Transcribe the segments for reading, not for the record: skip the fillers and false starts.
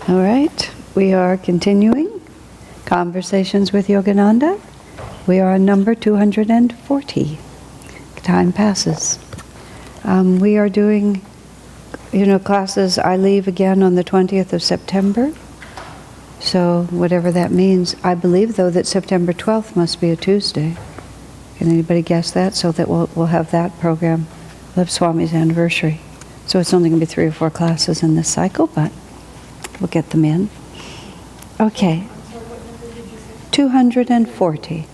All right, we are continuing Conversations with Yogananda. We are on number 240. Time passes. We are doing, classes. I leave again on the 20th of September. So whatever that means. I believe, though, that September 12th must be a Tuesday. Can anybody guess that? So that we'll have that program. We'll have Swami's anniversary. So it's only going to be 3 or 4 classes in this cycle, but we'll get them in. Okay. 240.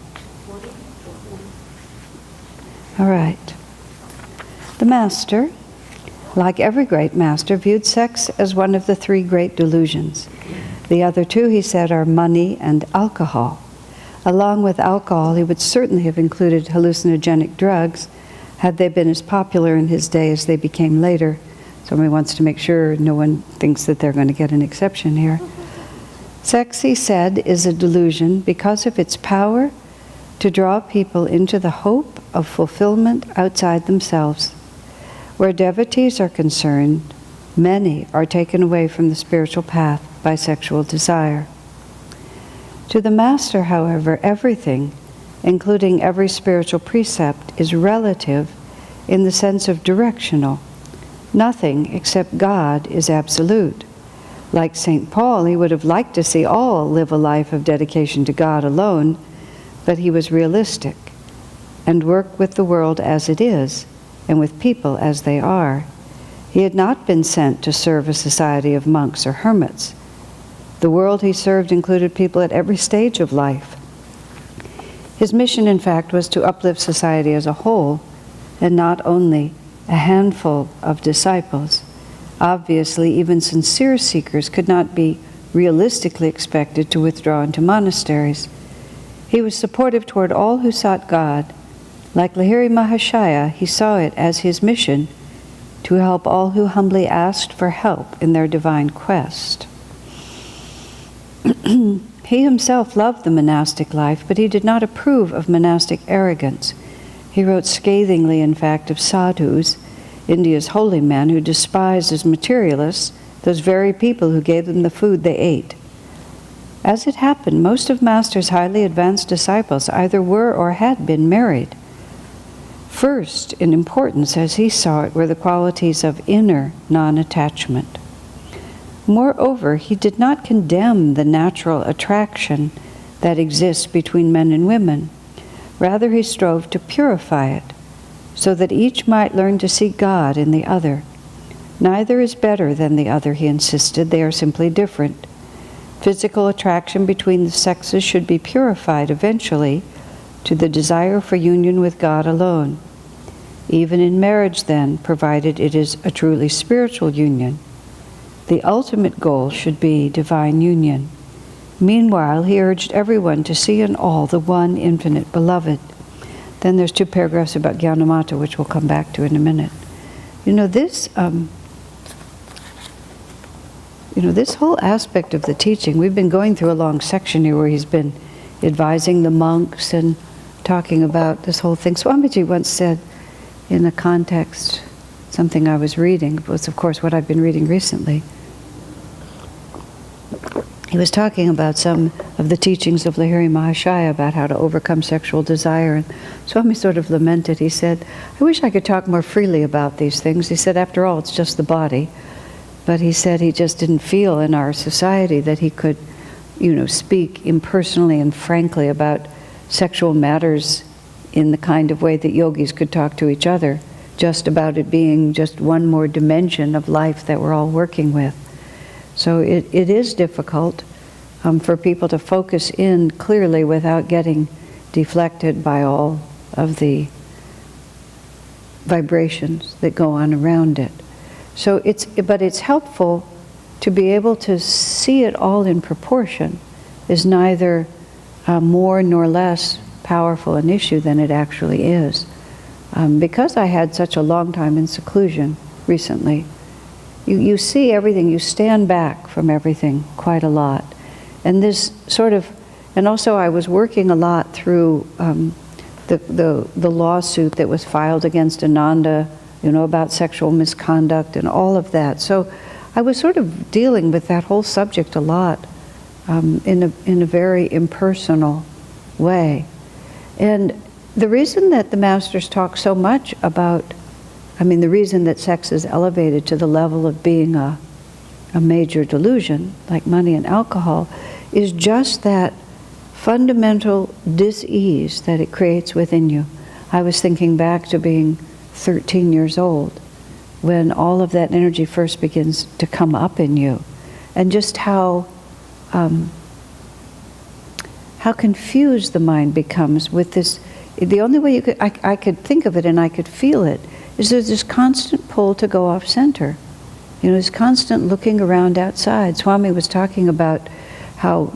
All right. The Master, like every great master, viewed sex as one of the 3 great delusions. The other 2, he said, are money and alcohol. Along with alcohol, he would certainly have included hallucinogenic drugs had they been as popular in his day as they became later. Somebody wants to make sure no one thinks that they're going to get an exception here. Sex, he said, is a delusion because of its power to draw people into the hope of fulfillment outside themselves. Where devotees are concerned, many are taken away from the spiritual path by sexual desire. To the Master, however, everything, including every spiritual precept, is relative in the sense of directional. Nothing except God is absolute. Like St. Paul, he would have liked to see all live a life of dedication to God alone, but he was realistic and worked with the world as it is and with people as they are. He had not been sent to serve a society of monks or hermits. The world he served included people at every stage of life. His mission, in fact, was to uplift society as a whole, and not only a handful of disciples. Obviously, even sincere seekers could not be realistically expected to withdraw into monasteries. He was supportive toward all who sought God. Like Lahiri Mahashaya, he saw it as his mission to help all who humbly asked for help in their divine quest. He himself loved the monastic life, but he did not approve of monastic arrogance. He wrote scathingly, in fact, of sadhus, India's holy men, who despised as materialists those very people who gave them the food they ate. As it happened, most of Master's highly advanced disciples either were or had been married. First in importance, as he saw it, were the qualities of inner non-attachment. Moreover, he did not condemn the natural attraction that exists between men and women. Rather, he strove to purify it, so that each might learn to see God in the other. Neither is better than the other, he insisted. They are simply different. Physical attraction between the sexes should be purified eventually to the desire for union with God alone. Even in marriage, then, provided it is a truly spiritual union, the ultimate goal should be divine union. Meanwhile, he urged everyone to see in all the one infinite beloved. Then there's 2 paragraphs about Jnanamata, which we'll come back to in a minute. This whole aspect of the teaching, we've been going through a long section here where he's been advising the monks and talking about this whole thing. Swamiji once said in a context, something I was reading, was of course what I've been reading recently. He was talking about some of the teachings of Lahiri Mahashaya about how to overcome sexual desire, and Swami sort of lamented. He said, I wish I could talk more freely about these things. He said, after all, it's just the body. But he said he just didn't feel in our society that he could, speak impersonally and frankly about sexual matters in the kind of way that yogis could talk to each other, just about it being just one more dimension of life that we're all working with. So it is difficult for people to focus in clearly without getting deflected by all of the vibrations that go on around it. So but it's helpful to be able to see it all in proportion, is neither more nor less powerful an issue than it actually is. Because I had such a long time in seclusion recently, you see everything, you stand back from everything quite a lot. And this sort of, and also I was working a lot through the lawsuit that was filed against Ananda, about sexual misconduct and all of that. So I was sort of dealing with that whole subject a lot in a very impersonal way. And the reason that the masters talk so much about, the reason that sex is elevated to the level of being a major delusion, like money and alcohol, is just that fundamental dis-ease that it creates within you. I was thinking back to being 13 years old, when all of that energy first begins to come up in you, and just how confused the mind becomes with this. The only way I could think of it and I could feel it is there's this constant pull to go off center. This constant looking around outside. Swami was talking about how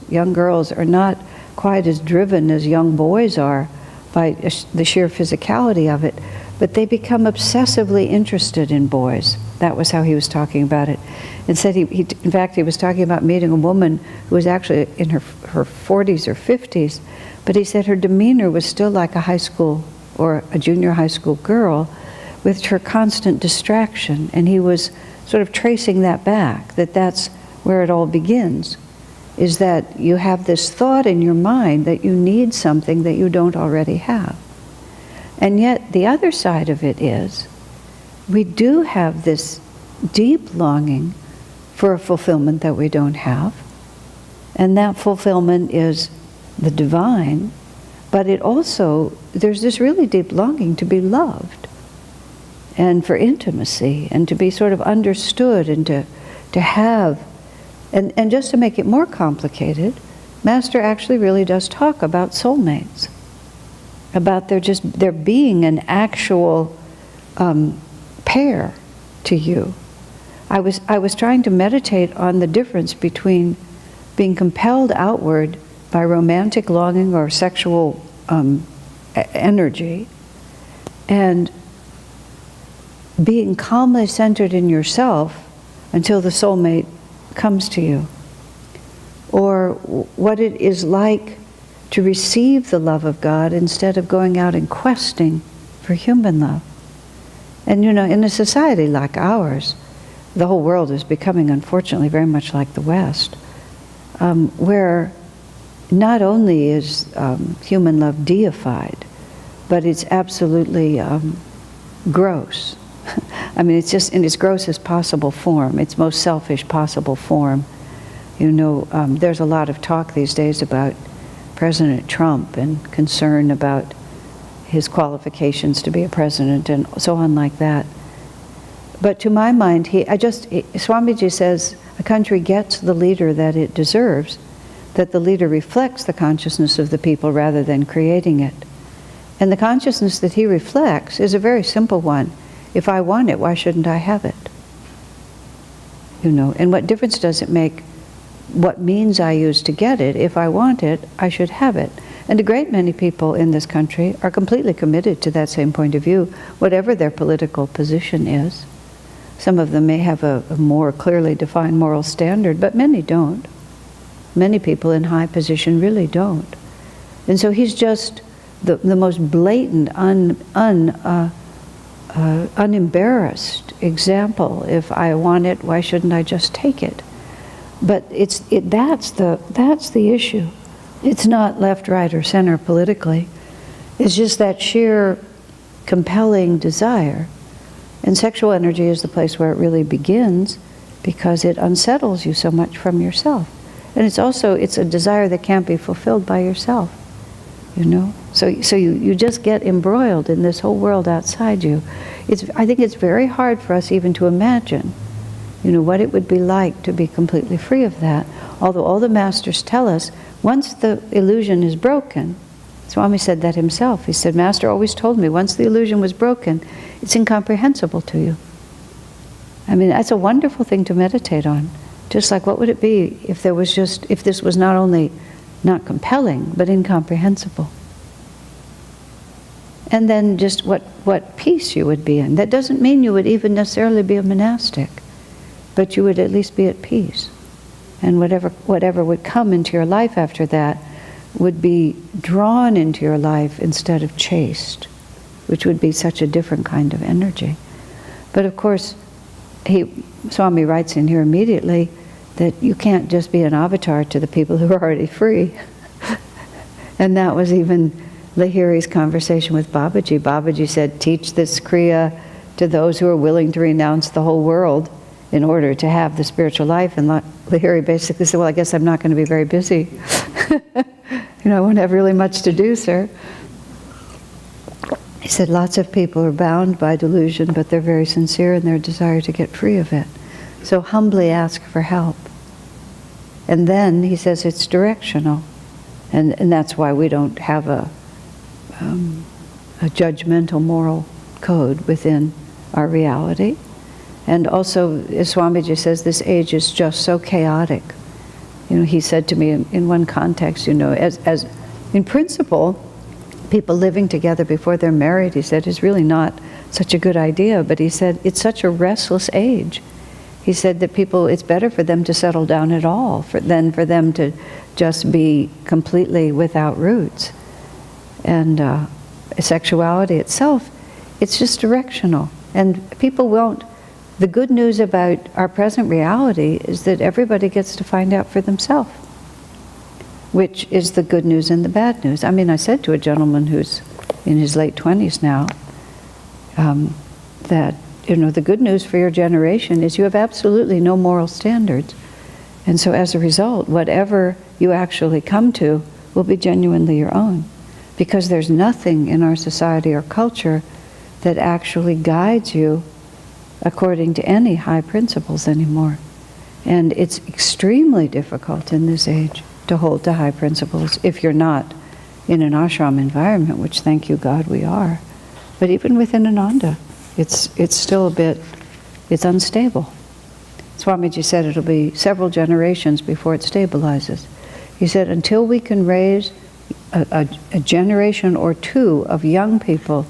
young girls are not quite as driven as young boys are by the sheer physicality of it, but they become obsessively interested in boys. That was how he was talking about it. And said in fact, he was talking about meeting a woman who was actually in her 40s or 50s, but he said her demeanor was still like a high school or a junior high school girl with her constant distraction. And he was sort of tracing that back, that's where it all begins, is that you have this thought in your mind that you need something that you don't already have. And yet the other side of it is, we do have this deep longing for a fulfillment that we don't have. And that fulfillment is the divine, but it also, there's this really deep longing to be loved, and for intimacy, and to be sort of understood, and to have. And just to make it more complicated, Master actually really does talk about soulmates, about there being an actual pair to you. I was trying to meditate on the difference between being compelled outward by romantic longing or sexual energy, and being calmly centered in yourself until the soulmate comes to you, or what it is like to receive the love of God instead of going out and questing for human love. And in a society like ours, the whole world is becoming, unfortunately, very much like the West, where not only is human love deified, but it's absolutely gross. It's just in its grossest possible form, its most selfish possible form. There's a lot of talk these days about President Trump and concern about his qualifications to be a president and so on like that. But to my mind, Swamiji says a country gets the leader that it deserves, that the leader reflects the consciousness of the people rather than creating it. And the consciousness that he reflects is a very simple one. If I want it, why shouldn't I have it? And what difference does it make what means I use to get it? If I want it, I should have it. And a great many people in this country are completely committed to that same point of view, whatever their political position is. Some of them may have a more clearly defined moral standard, but many don't. Many people in high position really don't. And so he's just the most blatant, unembarrassed example. If I want it, why shouldn't I just take it? But that's the issue. It's not left, right, or center politically. It's just that sheer compelling desire. And sexual energy is the place where it really begins, because it unsettles you so much from yourself. And it's a desire that can't be fulfilled by yourself. So you just get embroiled in this whole world outside you. I think it's very hard for us even to imagine, what it would be like to be completely free of that. Although all the masters tell us, once the illusion is broken, Swami said that himself. He said, Master always told me, once the illusion was broken, it's incomprehensible to you. That's a wonderful thing to meditate on. Just like, what would it be if this was not only not compelling, but incomprehensible? And then just what peace you would be in. That doesn't mean you would even necessarily be a monastic, but you would at least be at peace. And whatever would come into your life after that would be drawn into your life instead of chased, which would be such a different kind of energy. But of course, Swami writes in here immediately that you can't just be an avatar to the people who are already free. And that was even Lahiri's conversation with Babaji. Babaji said, teach this Kriya to those who are willing to renounce the whole world in order to have the spiritual life. And Lahiri basically said, well, I guess I'm not going to be very busy. I won't have really much to do, sir. He said, lots of people are bound by delusion, but they're very sincere in their desire to get free of it. So humbly ask for help. And then he says it's directional. And that's why we don't have a judgmental moral code within our reality. And also, as Swamiji says, this age is just so chaotic. He said to me in one context, as in principle, people living together before they're married, he said, is really not such a good idea. But he said, it's such a restless age. He said that it's better for them to settle down at all than for them to just be completely without roots. And sexuality itself, it's just directional. And people won't. The good news about our present reality is that everybody gets to find out for themselves, which is the good news and the bad news. I mean, I said to a gentleman who's in his late 20s now, that, the good news for your generation is you have absolutely no moral standards. And so as a result, whatever you actually come to will be genuinely your own. Because there's nothing in our society or culture that actually guides you according to any high principles anymore. And it's extremely difficult in this age to hold to high principles if you're not in an ashram environment, which thank you God we are. But even within Ananda, it's still it's unstable. Swamiji said it'll be several generations before it stabilizes. He said until we can raise a generation or two of young people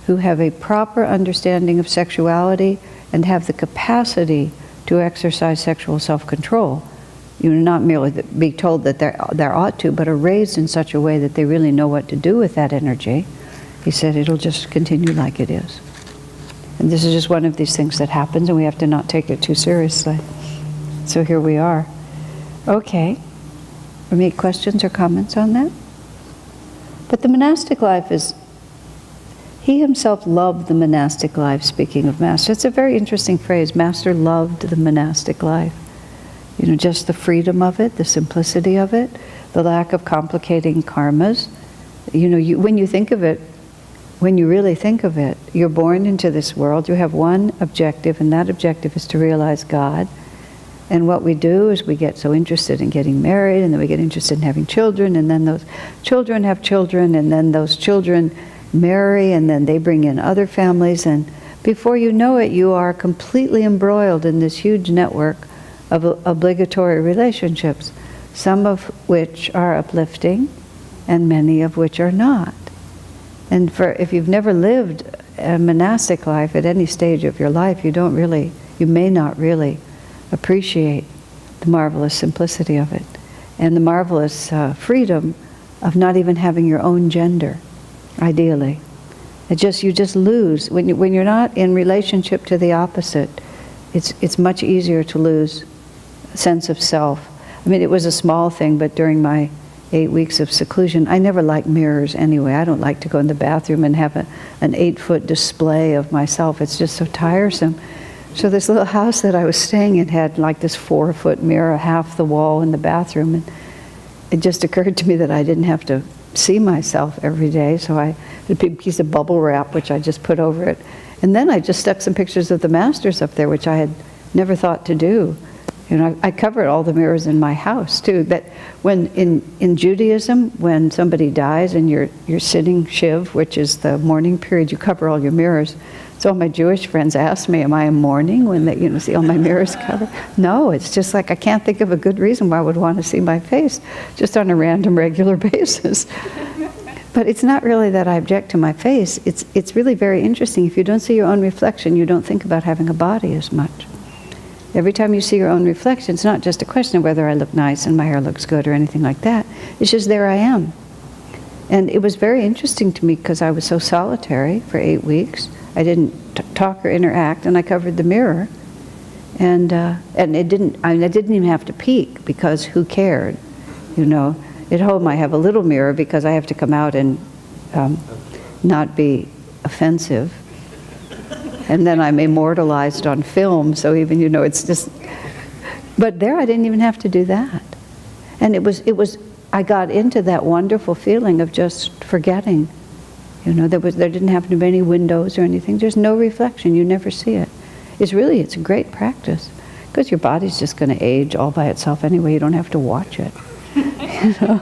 who have a proper understanding of sexuality and have the capacity to exercise sexual self-control, not merely be told that there ought to, but are raised in such a way that they really know what to do with that energy. He said it'll just continue like it is. And this is just one of these things that happens, and we have to not take it too seriously. So here we are. Okay. Any questions or comments on that? But the monastic life is, he himself loved the monastic life, speaking of Master. It's a very interesting phrase. Master loved the monastic life. Just the freedom of it, the simplicity of it, the lack of complicating karmas. When you think of it, when you really think of it, you're born into this world, you have one objective, and that objective is to realize God. And what we do is we get so interested in getting married, and then we get interested in having children, and then those children have children, and then those children marry, and then they bring in other families, and before you know it, you are completely embroiled in this huge network of obligatory relationships, some of which are uplifting, and many of which are not. And if you've never lived a monastic life at any stage of your life, you may not really appreciate the marvelous simplicity of it, and the marvelous freedom of not even having your own gender, ideally. You just lose. When you're not in relationship to the opposite, it's much easier to lose a sense of self. I mean, it was a small thing, but during my 8 weeks of seclusion, I never liked mirrors anyway. I don't like to go in the bathroom and have an 8-foot display of myself. It's just so tiresome. So this little house that I was staying in had like this 4-foot mirror, half the wall in the bathroom, and it just occurred to me that I didn't have to see myself every day, so I had a big piece of bubble wrap which I just put over it. And then I just stuck some pictures of the masters up there, which I had never thought to do. I covered all the mirrors in my house too. That when in Judaism, when somebody dies and you're sitting shiv, which is the mourning period, you cover all your mirrors. So all my Jewish friends ask me, am I in mourning when they see all my mirrors covered? No, it's just like I can't think of a good reason why I would want to see my face just on a random, regular basis. But it's not really that I object to my face. It's really very interesting. If you don't see your own reflection, you don't think about having a body as much. Every time you see your own reflection, it's not just a question of whether I look nice and my hair looks good or anything like that. It's just there I am. And it was very interesting to me because I was so solitary for 8 weeks. I didn't talk or interact, and I covered the mirror. And it didn't, I didn't even have to peek, because who cared? You know, at home I have a little mirror because I have to come out and not be offensive. And then I'm immortalized on film, so even, you know, it's just, but there I didn't even have to do that. And it was, I got into that wonderful feeling of just forgetting. You know, there didn't happen to be any windows or anything. There's no reflection, you never see it. It's a great practice, because your body's just going to age all by itself anyway. You don't have to watch it. You know?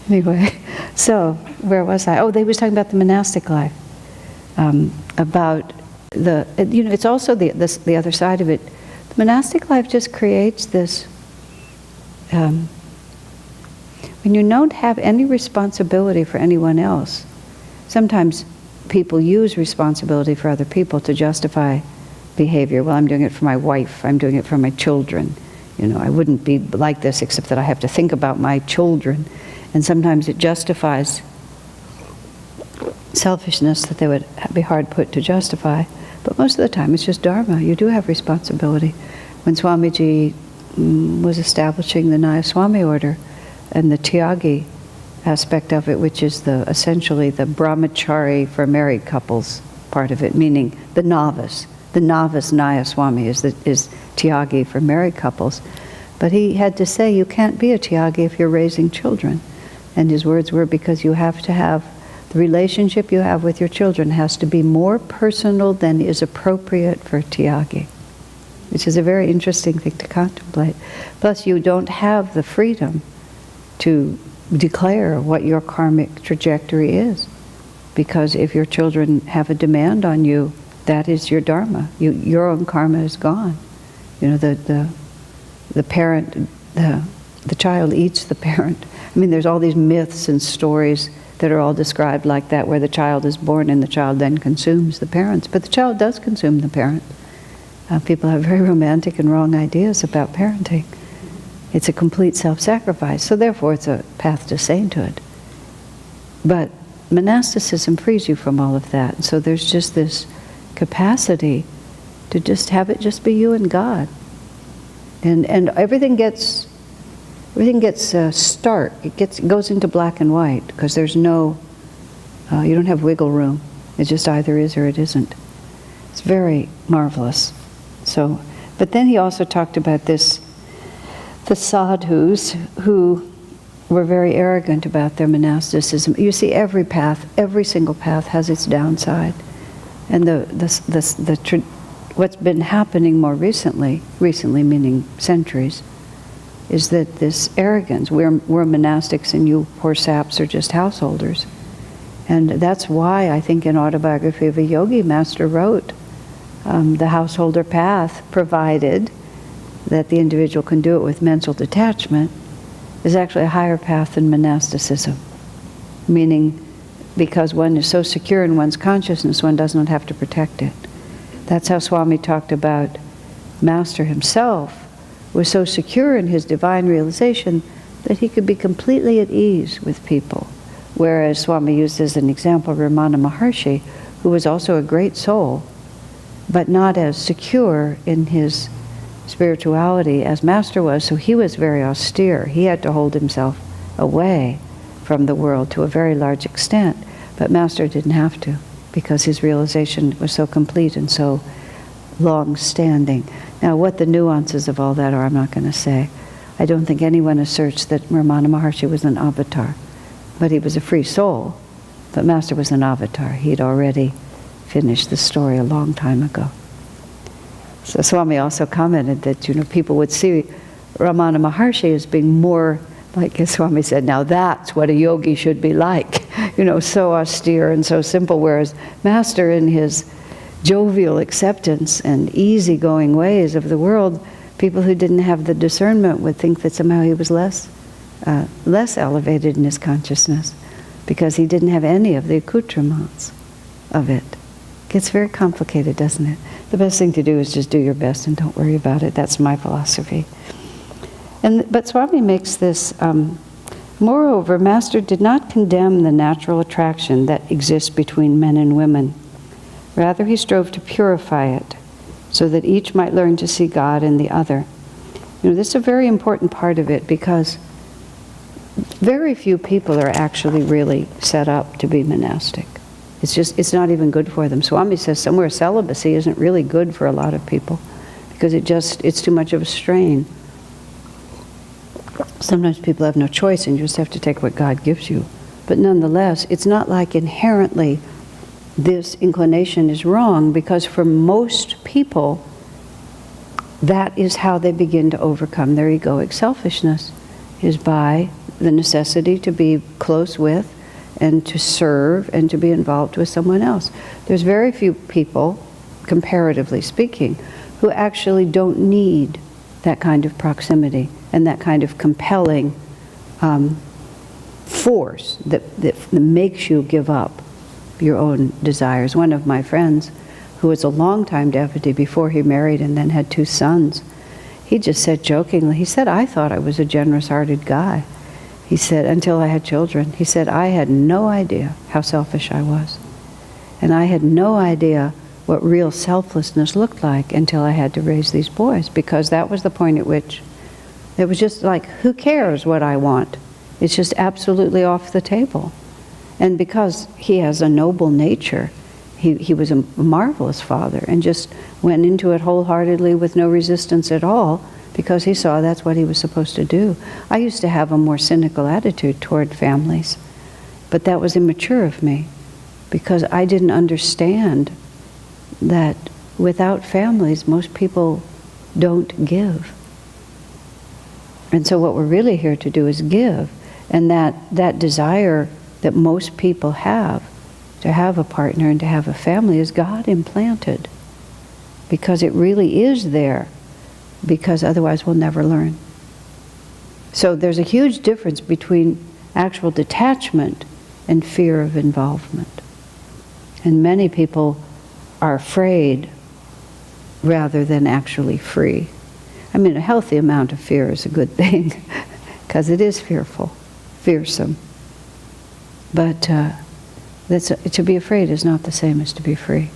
Anyway, so where was I? Oh, they was talking about the monastic life, about the, you know, it's also the other side of it. The monastic life just creates this. When you don't have any responsibility for anyone else, sometimes people use responsibility for other people to justify behavior. Well, I'm doing it for my wife, I'm doing it for my children. You know, I wouldn't be like this except that I have to think about my children. And sometimes it justifies selfishness that they would be hard put to justify. But most of the time it's just Dharma. You do have responsibility. When Swamiji was establishing the Nayaswami order and the Tyagi aspect of it, which is essentially the brahmachari for married couples part of it, meaning the novice. The novice Nayaswami is Tyagi for married couples. But he had to say, you can't be a Tyagi if you're raising children. And his words were, because you have to have, the relationship you have with your children has to be more personal than is appropriate for Tyagi. Which is a very interesting thing to contemplate. Plus, you don't have the freedom to declare what your karmic trajectory is. Because if your children have a demand on you, that is your dharma. Your own karma is gone. You know, the parent, the child eats the parent. I mean, there's all these myths and stories that are all described like that, where the child is born and the child then consumes the parents. But the child does consume the parent. People have very romantic and wrong ideas about parenting. It's a complete self-sacrifice, so therefore it's a path to sainthood. But monasticism frees you from all of that, and so there's just this capacity to just have it just be you and God. And everything gets stark. It goes into black and white, because there's no, you don't have wiggle room. It just either is or it isn't. It's very marvelous. So, but then he also talked about the sadhus who were very arrogant about their monasticism. You see, every path, every single path has its downside. And what's been happening more recently meaning centuries, is that this arrogance, we're monastics and you poor saps are just householders. And that's why I think in Autobiography of a Yogi, Master wrote, the householder path, provided that the individual can do it with mental detachment, is actually a higher path than monasticism. Meaning, because one is so secure in one's consciousness, one does not have to protect it. That's how Swami talked about Master himself was so secure in his divine realization that he could be completely at ease with people. Whereas Swami used as an example Ramana Maharshi, who was also a great soul, but not as secure in his spirituality as Master was, so he was very austere. He had to hold himself away from the world to a very large extent, but Master didn't have to, because his realization was so complete and so long-standing. Now, what the nuances of all that are, I'm not going to say. I don't think anyone asserts that Ramana Maharshi was an avatar, but he was a free soul. But Master was an avatar. He'd already finished the story a long time ago. So Swami also commented that, you know, people would see Ramana Maharshi as being more, like as Swami said, now that's what a yogi should be like, you know, so austere and so simple, whereas Master, in his jovial acceptance and easygoing ways of the world, people who didn't have the discernment would think that somehow he was less elevated in his consciousness, because he didn't have any of the accoutrements of it. It gets very complicated, doesn't it? The best thing to do is just do your best and don't worry about it. That's my philosophy. But Swami makes this, moreover, Master did not condemn the natural attraction that exists between men and women, Rather, he strove to purify it, so that each might learn to see God in the other. This is a very important part of it, because very few people are actually really set up to be monastic. It's not even good for them. Swami says somewhere celibacy isn't really good for a lot of people, because it's too much of a strain. Sometimes people have no choice and you just have to take what God gives you. But nonetheless, it's not like inherently this inclination is wrong, because for most people, that is how they begin to overcome their egoic selfishness, is by the necessity to be close with and to serve and to be involved with someone else. There's very few people, comparatively speaking, who actually don't need that kind of proximity and that kind of compelling force that makes you give up your own desires. One of my friends, who was a long-time devotee before he married and then had 2 sons, he just said jokingly, he said, I thought I was a generous-hearted guy. He said, until I had children. He said, I had no idea how selfish I was. And I had no idea what real selflessness looked like until I had to raise these boys, because that was the point at which it was just like, who cares what I want? It's just absolutely off the table. And because he has a noble nature, he was a marvelous father and just went into it wholeheartedly with no resistance at all, because he saw that's what he was supposed to do. I used to have a more cynical attitude toward families, but that was immature of me, because I didn't understand that without families, most people don't give. And so what we're really here to do is give. And that desire that most people have, to have a partner and to have a family, is God implanted. Because it really is there. Because otherwise we'll never learn. So there's a huge difference between actual detachment and fear of involvement. And many people are afraid rather than actually free. I mean, a healthy amount of fear is a good thing, because it is fearful, fearsome. But to be afraid is not the same as to be free.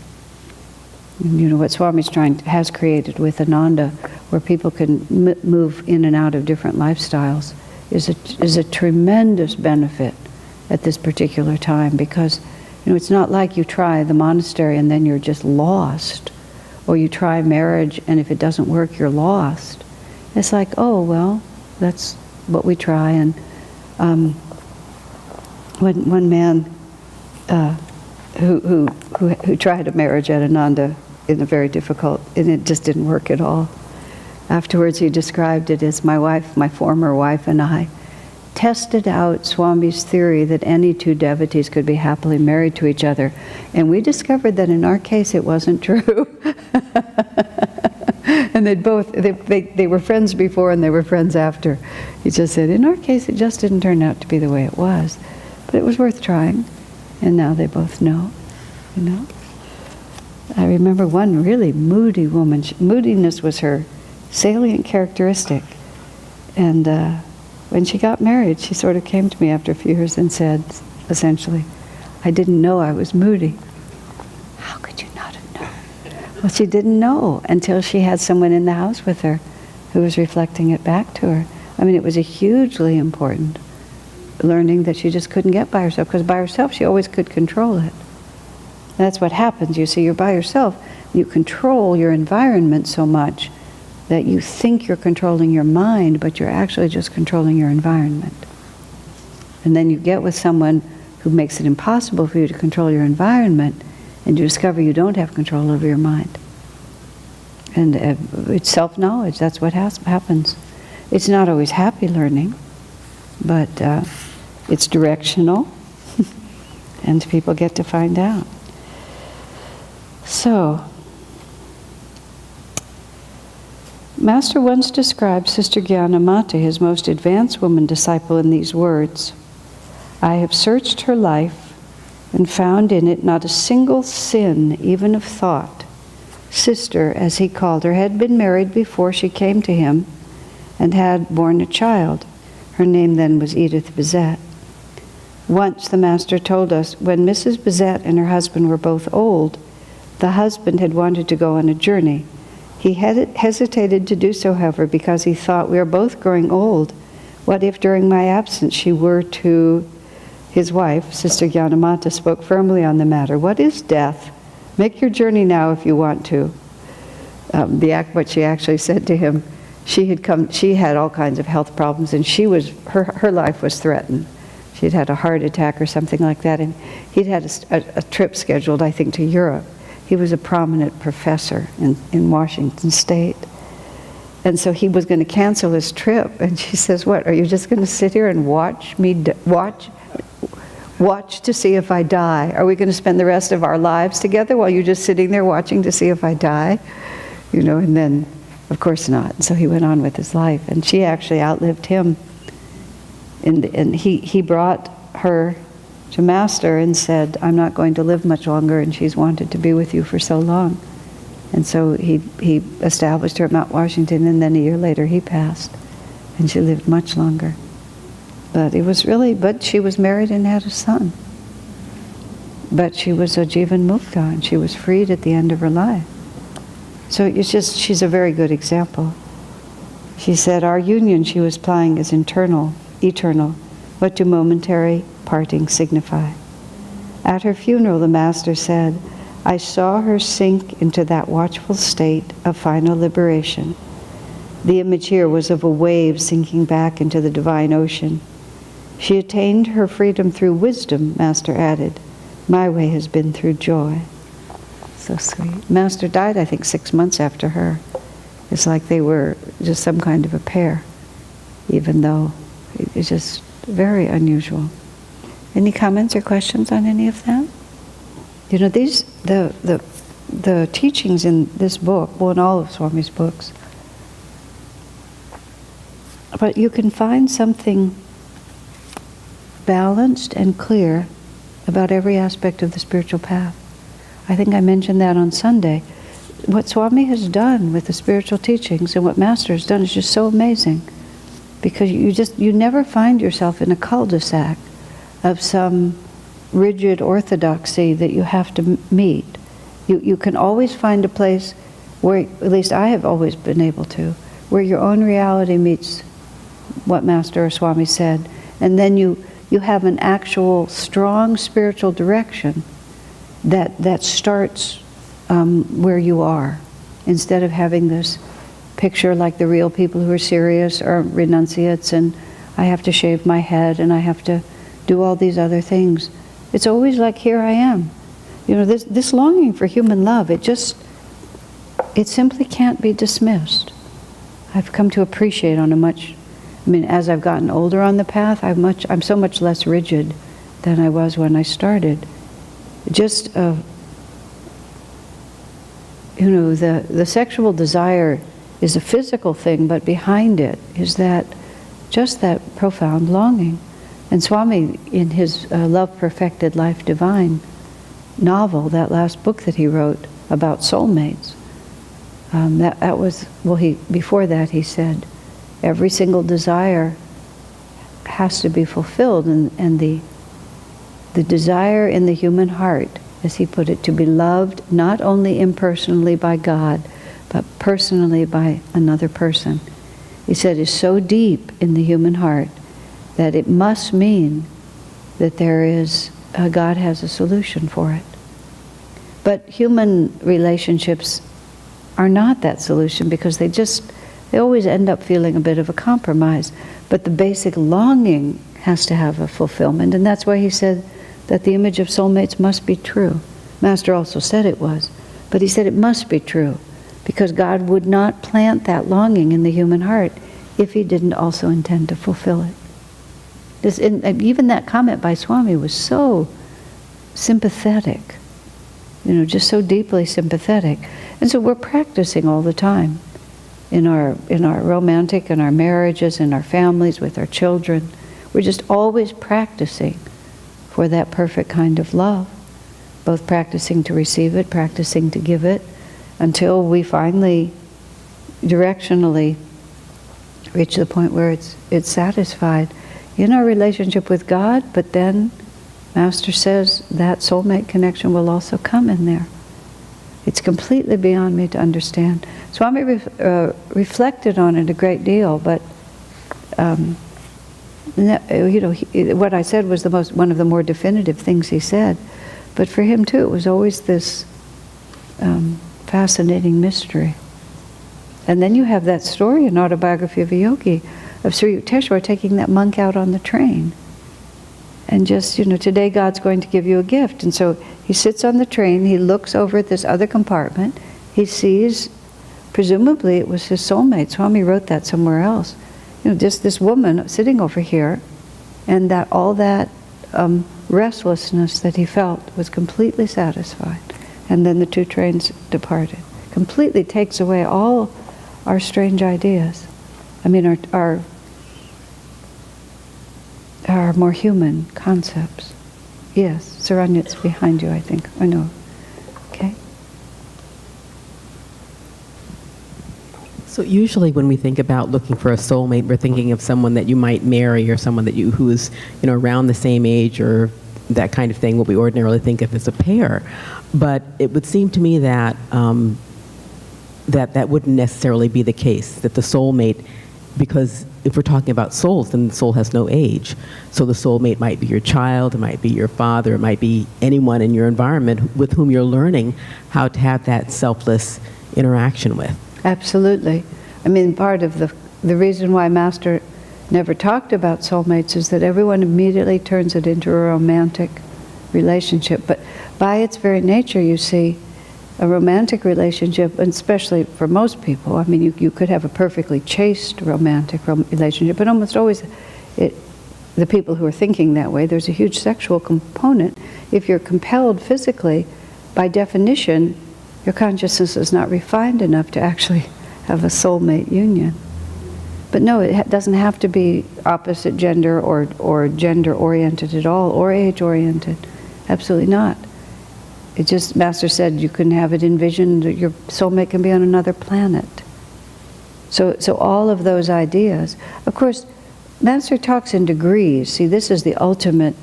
And what Swami's has created with Ananda, where people can move in and out of different lifestyles, is a tremendous benefit at this particular time, because it's not like you try the monastery and then you're just lost, or you try marriage and if it doesn't work you're lost. It's like, oh well, that's what we try. And one man who tried a marriage at Ananda in a very difficult, and it just didn't work at all. Afterwards he described it as, my former wife and I tested out Swami's theory that any 2 devotees could be happily married to each other. And we discovered that in our case it wasn't true. And they were friends before and they were friends after. He just said, in our case it just didn't turn out to be the way it was. But it was worth trying. And now they both know, I remember one really moody woman. Moodiness was her salient characteristic. And when she got married, she sort of came to me after a few years and said, essentially, I didn't know I was moody. How could you not have known? Well, she didn't know until she had someone in the house with her who was reflecting it back to her. I mean, it was a hugely important learning that she just couldn't get by herself, because by herself she always could control it. That's what happens, you see, you're by yourself, you control your environment so much that you think you're controlling your mind, but you're actually just controlling your environment. And then you get with someone who makes it impossible for you to control your environment, and you discover you don't have control over your mind. And it's self-knowledge, that's what happens. It's not always happy learning, but it's directional, and people get to find out. So, Master once described Sister Gyanamata, his most advanced woman disciple, in these words: I have searched her life and found in it not a single sin, even of thought. Sister, as he called her, had been married before she came to him and had borne a child. Her name then was Edith Bizet. Once the Master told us, when Mrs. Bizet and her husband were both old, The husband had wanted to go on a journey. He hesitated to do so, however, because he thought, we are both growing old. What if during my absence she were to... His wife, Sister Gyanamata, spoke firmly on the matter. What is death? Make your journey now if you want to. What she actually said to him, she had all kinds of health problems, and her life was threatened. She'd had a heart attack or something like that, and he'd had a trip scheduled, I think, to Europe. He was a prominent professor in Washington State. And so he was going to cancel his trip, and she says, what, are you just going to sit here and watch to see if I die? Are we going to spend the rest of our lives together while you're just sitting there watching to see if I die? And then, of course not. And so he went on with his life, and she actually outlived him. And he brought her to Master and said, I'm not going to live much longer, and she's wanted to be with you for so long. And so he established her at Mount Washington, and then a year later he passed, and she lived much longer. But she was married and had a son. But she was a Jivan Mukta, and she was freed at the end of her life. So she's a very good example. She said, our union, she was implying, is eternal. What do momentary parting signify? At her funeral, the Master said, I saw her sink into that watchful state of final liberation. The image here was of a wave sinking back into the divine ocean. She attained her freedom through wisdom, Master added. My way has been through joy. So sweet. Master died, I think, 6 months after her. It's like they were just some kind of a pair, even though it's just very unusual. Any comments or questions on any of that? The teachings in this book, well, in all of Swami's books, but you can find something balanced and clear about every aspect of the spiritual path. I think I mentioned that on Sunday. What Swami has done with the spiritual teachings and what Master has done is just so amazing, because you never find yourself in a cul-de-sac of some rigid orthodoxy that you have to meet. You can always find a place where, at least I have always been able to, where your own reality meets what Master or Swami said, and then you have an actual strong spiritual direction that starts where you are, instead of having this picture like the real people who are serious or renunciates, and I have to shave my head and I have to do all these other things. It's always like, here I am. This longing for human love, it simply can't be dismissed. I've come to appreciate as I've gotten older on the path, I'm so much less rigid than I was when I started. Just, the sexual desire is a physical thing, but behind it is that profound longing. And Swami, in his Love Perfected, Life Divine novel, that last book that he wrote about soulmates, before that he said, every single desire has to be fulfilled, and the desire in the human heart, as he put it, to be loved not only impersonally by God, but personally by another person, he said, is so deep in the human heart that it must mean that God has a solution for it. But human relationships are not that solution, because they always end up feeling a bit of a compromise. But the basic longing has to have a fulfillment, and that's why he said that the image of soulmates must be true. Master also said it was, but he said it must be true, because God would not plant that longing in the human heart if he didn't also intend to fulfill it. Even that comment by Swami was so sympathetic, just so deeply sympathetic. And so we're practicing all the time in our romantic, in our marriages, in our families, with our children. We're just always practicing for that perfect kind of love, both practicing to receive it, practicing to give it, until we finally directionally reach the point where it's satisfied in our relationship with God. But then Master says that soulmate connection will also come in there. It's completely beyond me to understand. Swami reflected on it a great deal, but what I said was one of the more definitive things he said. But for him too, it was always this fascinating mystery. And then you have that story in Autobiography of a Yogi of Sri Yukteswar taking that monk out on the train. And just, today God's going to give you a gift. And so he sits on the train, he looks over at this other compartment, he sees, presumably it was his soulmate. Swami wrote that somewhere else. Just this woman sitting over here, and that all that restlessness that he felt was completely satisfied. And then the two trains departed. Completely takes away all our strange ideas. I mean, our more human concepts. Yes, Saranyat's behind you, I think. I know. Okay. So usually when we think about looking for a soulmate, we're thinking of someone that you might marry or someone that who is around the same age or that kind of thing, what we ordinarily think of as a pair. But it would seem to me that that wouldn't necessarily be the case, that the soulmate, because if we're talking about souls, then the soul has no age. So the soulmate might be your child, it might be your father, it might be anyone in your environment with whom you're learning how to have that selfless interaction with. Absolutely. I mean, part of the reason why Master never talked about soulmates is that everyone immediately turns it into a romantic relationship. But by its very nature, you see, a romantic relationship, and especially for most people, I mean, you could have a perfectly chaste romantic relationship, but almost always the people who are thinking that way, there's a huge sexual component. If you're compelled physically, by definition, your consciousness is not refined enough to actually have a soulmate union. But no, it doesn't have to be opposite gender or gender-oriented at all, or age-oriented. Absolutely not. It just, Master said, you can have it envisioned that your soulmate can be on another planet. So all of those ideas. Of course, Master talks in degrees. See, this is the ultimate,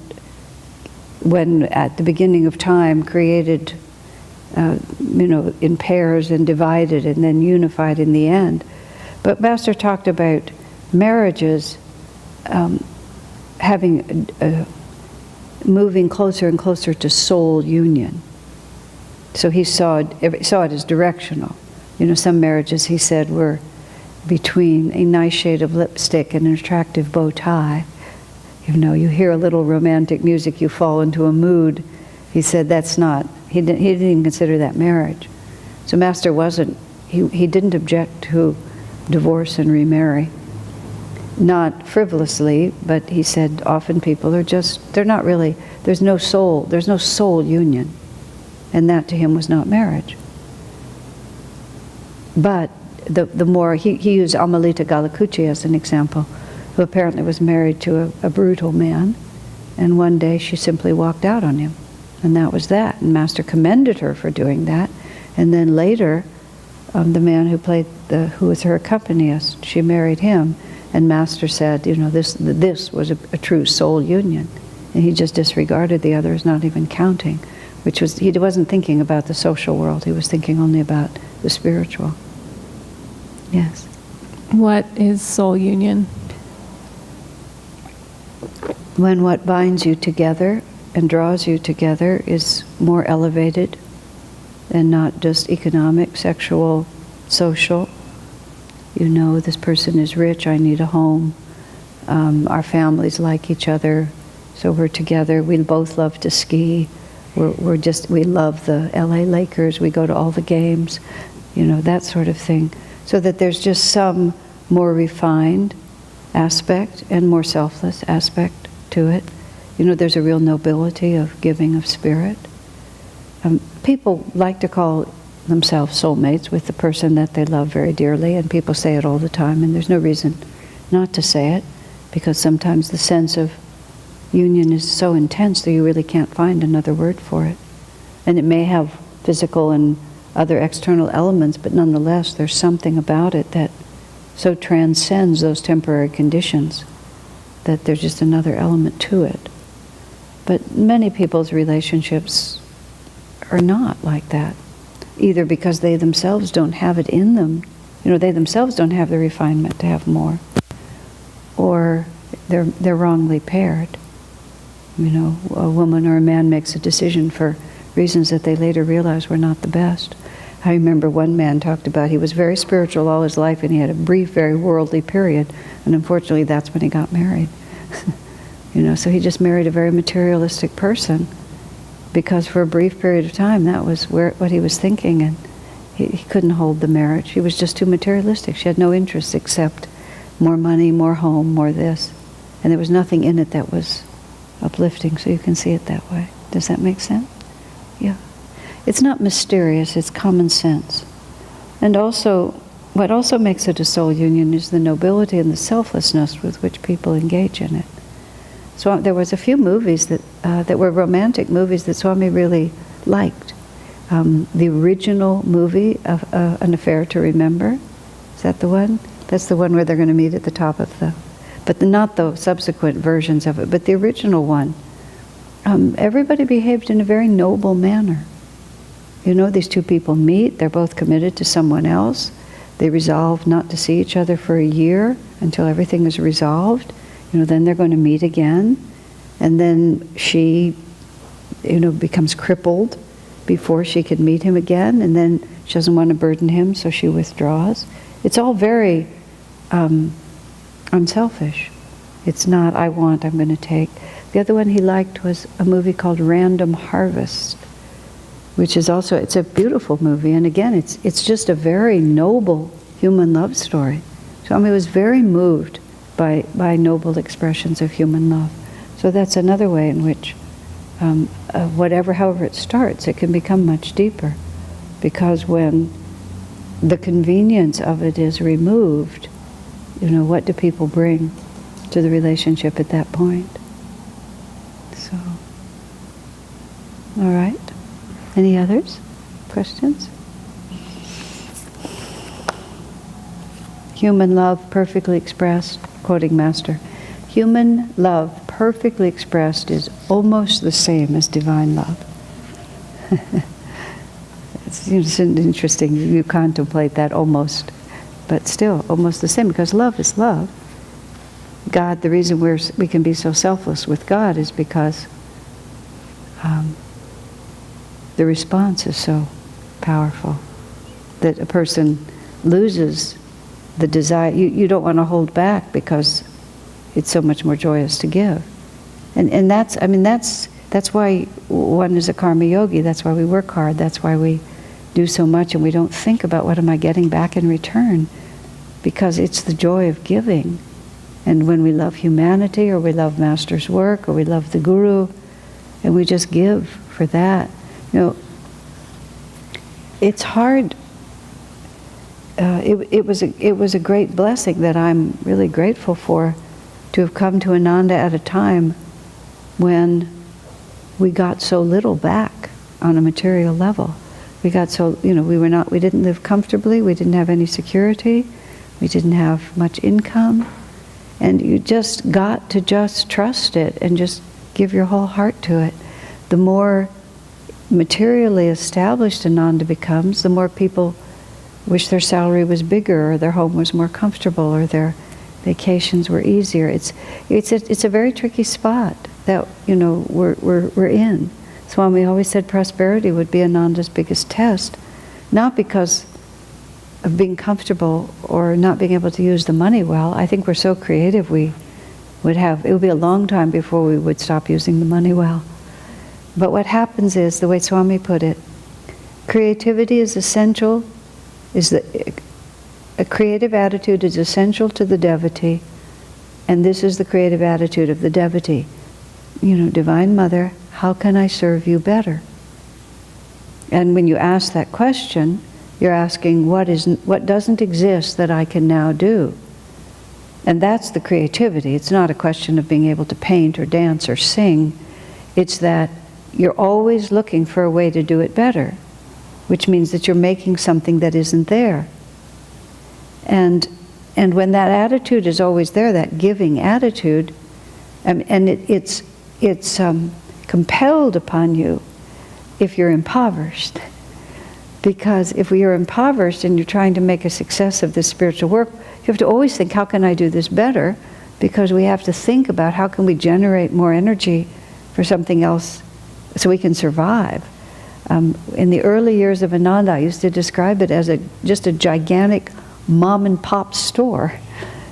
when at the beginning of time created, in pairs and divided and then unified in the end. But Master talked about marriages moving closer and closer to soul union. So he saw it as directional. Some marriages, he said, were between a nice shade of lipstick and an attractive bow tie. You hear a little romantic music, you fall into a mood. He said that's not, he didn't even consider that marriage. So Master he didn't object to divorce and remarry. Not frivolously, but he said often people are they're not really, there's no soul union. And that to him was not marriage. But the more, he used Amalita Galakuchi as an example, who apparently was married to a brutal man, and one day she simply walked out on him. And that was that. And Master commended her for doing that. And then later, the man who was her accompanist, she married him. And Master said, this was a true soul union. And he just disregarded the others, not even counting. He wasn't thinking about the social world, he was thinking only about the spiritual. Yes. What is soul union? When what binds you together and draws you together is more elevated and not just economic, sexual, social. This person is rich, I need a home. Our families like each other, so we're together. We both love to ski. We love the LA Lakers, we go to all the games, that sort of thing. So that there's just some more refined aspect and more selfless aspect to it. There's a real nobility of giving of spirit. People like to call themselves soulmates with the person that they love very dearly, and people say it all the time, and there's no reason not to say it, because sometimes the sense of union is so intense that you really can't find another word for it. And it may have physical and other external elements, but nonetheless there's something about it that so transcends those temporary conditions that there's just another element to it. But many people's relationships are not like that. either because they themselves don't have it in them, they themselves don't have the refinement to have more, or they're wrongly paired. A woman or a man makes a decision for reasons that they later realize were not the best. I remember one man talked about he was very spiritual all his life, and he had a brief, very worldly period, and unfortunately that's when he got married. So he just married a very materialistic person, because for a brief period of time that was what he was thinking, and he couldn't hold the marriage. He was just too materialistic. She had no interest except more money, more home, more this. And there was nothing in it that was uplifting, so you can see it that way. Does that make sense? Yeah. It's not mysterious, it's common sense. And also, what also makes it a soul union is the nobility and the selflessness with which people engage in it. So there was a few movies that were romantic movies that Swami really liked. The original movie of An Affair to Remember, is that the one? That's the one where they're going to meet at the top of but not the subsequent versions of it, but the original one. Everybody behaved in a very noble manner. These two people meet, they're both committed to someone else. They resolve not to see each other for a year until everything is resolved. Then they're going to meet again. And then she, becomes crippled before she could meet him again. And then she doesn't want to burden him, so she withdraws. It's all very unselfish. It's not, I want, I'm going to take. The other one he liked was a movie called Random Harvest, which is also, it's a beautiful movie. And again, it's just a very noble human love story. Swami was very moved by noble expressions of human love. So that's another way in which, however it starts, it can become much deeper. Because when the convenience of it is removed, what do people bring to the relationship at that point? So, all right. Any others? Questions? Human love perfectly expressed, quoting Master, human love perfectly expressed is almost the same as divine love. It's interesting, you contemplate that almost, but still almost the same, because love is love. God, the reason we can be so selfless with God is because the response is so powerful that a person loses the desire. You don't want to hold back because it's so much more joyous to give. And that's why one is a karma yogi. That's why we work hard. That's why we do so much, and we don't think about what am I getting back in return, because it's the joy of giving. And when we love humanity, or we love Master's work, or we love the Guru, and we just give for that, it's hard. It was a great blessing that I'm really grateful for, to have come to Ananda at a time when we got so little back on a material level. We got so, we didn't live comfortably, we didn't have any security, we didn't have much income, and you just got to just trust it and just give your whole heart to it. The more materially established Ananda becomes, the more people wish their salary was bigger, or their home was more comfortable, or their vacations were easier. It's a very tricky spot that we're in. Swami always said prosperity would be Ananda's biggest test, not because of being comfortable or not being able to use the money well. I think we're so creative, it would be a long time before we would stop using the money well. But what happens is, the way Swami put it, creativity is essential, a creative attitude is essential to the devotee, and this is the creative attitude of the devotee. Divine Mother, how can I serve you better? And when you ask that question, you're asking what doesn't exist that I can now do? And that's the creativity. It's not a question of being able to paint or dance or sing. It's that you're always looking for a way to do it better, which means that you're making something that isn't there. And when that attitude is always there, that giving attitude, and it's compelled upon you if you're impoverished. Because if we are impoverished and you're trying to make a success of this spiritual work, you have to always think, how can I do this better? Because we have to think about how can we generate more energy for something else so we can survive. In the early years of Ananda, I used to describe it as just a gigantic mom and pop store,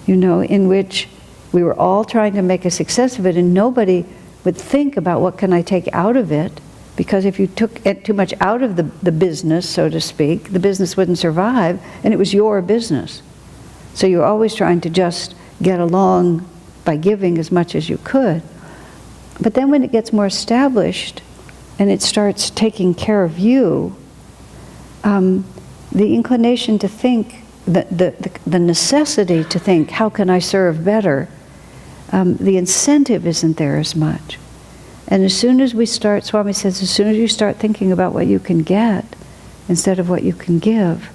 in which we were all trying to make a success of it, and nobody would think about what can I take out of it, because if you took too much out of the business, so to speak, the business wouldn't survive, and it was your business. So you're always trying to just get along by giving as much as you could. But then when it gets more established and it starts taking care of you, the inclination to think, the necessity to think, how can I serve better, the incentive isn't there as much. And as soon as we start, Swami says, as soon as you start thinking about what you can get instead of what you can give,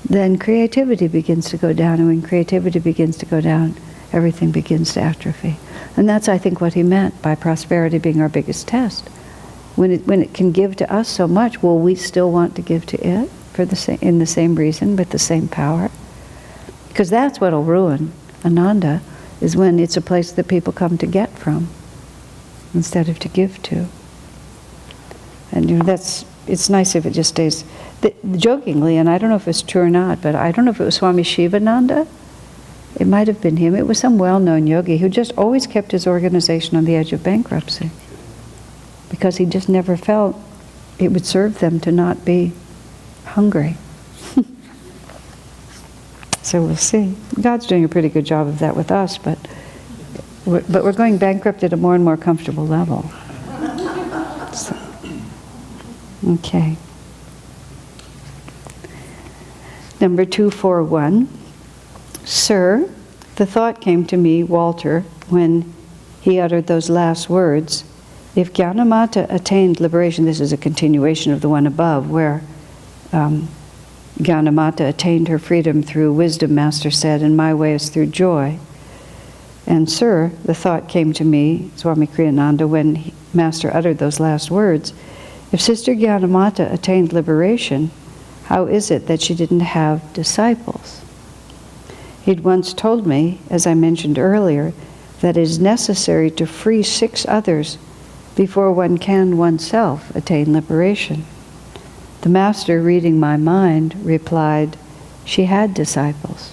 then creativity begins to go down. And when creativity begins to go down, everything begins to atrophy. And that's, I think, what he meant by prosperity being our biggest test. When it can give to us so much, will we still want to give to it in the same reason, with the same power? Because that's what will ruin Ananda, is when it's a place that people come to get from instead of to give to. And it's nice if it just stays, jokingly, and I don't know if it's true or not, but I don't know if it was Swami Shivananda. It might have been him. It was some well-known yogi who just always kept his organization on the edge of bankruptcy, because he just never felt it would serve them to not be hungry. So we'll see. God's doing a pretty good job of that with us, but we're going bankrupt at a more and more comfortable level. So, okay. Number 241. Sir, the thought came to me, Walter, when he uttered those last words. If Gyanamata attained liberation, this is a continuation of the one above, where Gyanamata attained her freedom through wisdom, Master said, and my way is through joy. And sir, the thought came to me, Swami Kriyananda, when Master uttered those last words, if Sister Gyanamata attained liberation, how is it that she didn't have disciples? He'd once told me, as I mentioned earlier, that it is necessary to free 6 others before one can oneself attain liberation. The Master, reading my mind, replied, she had disciples.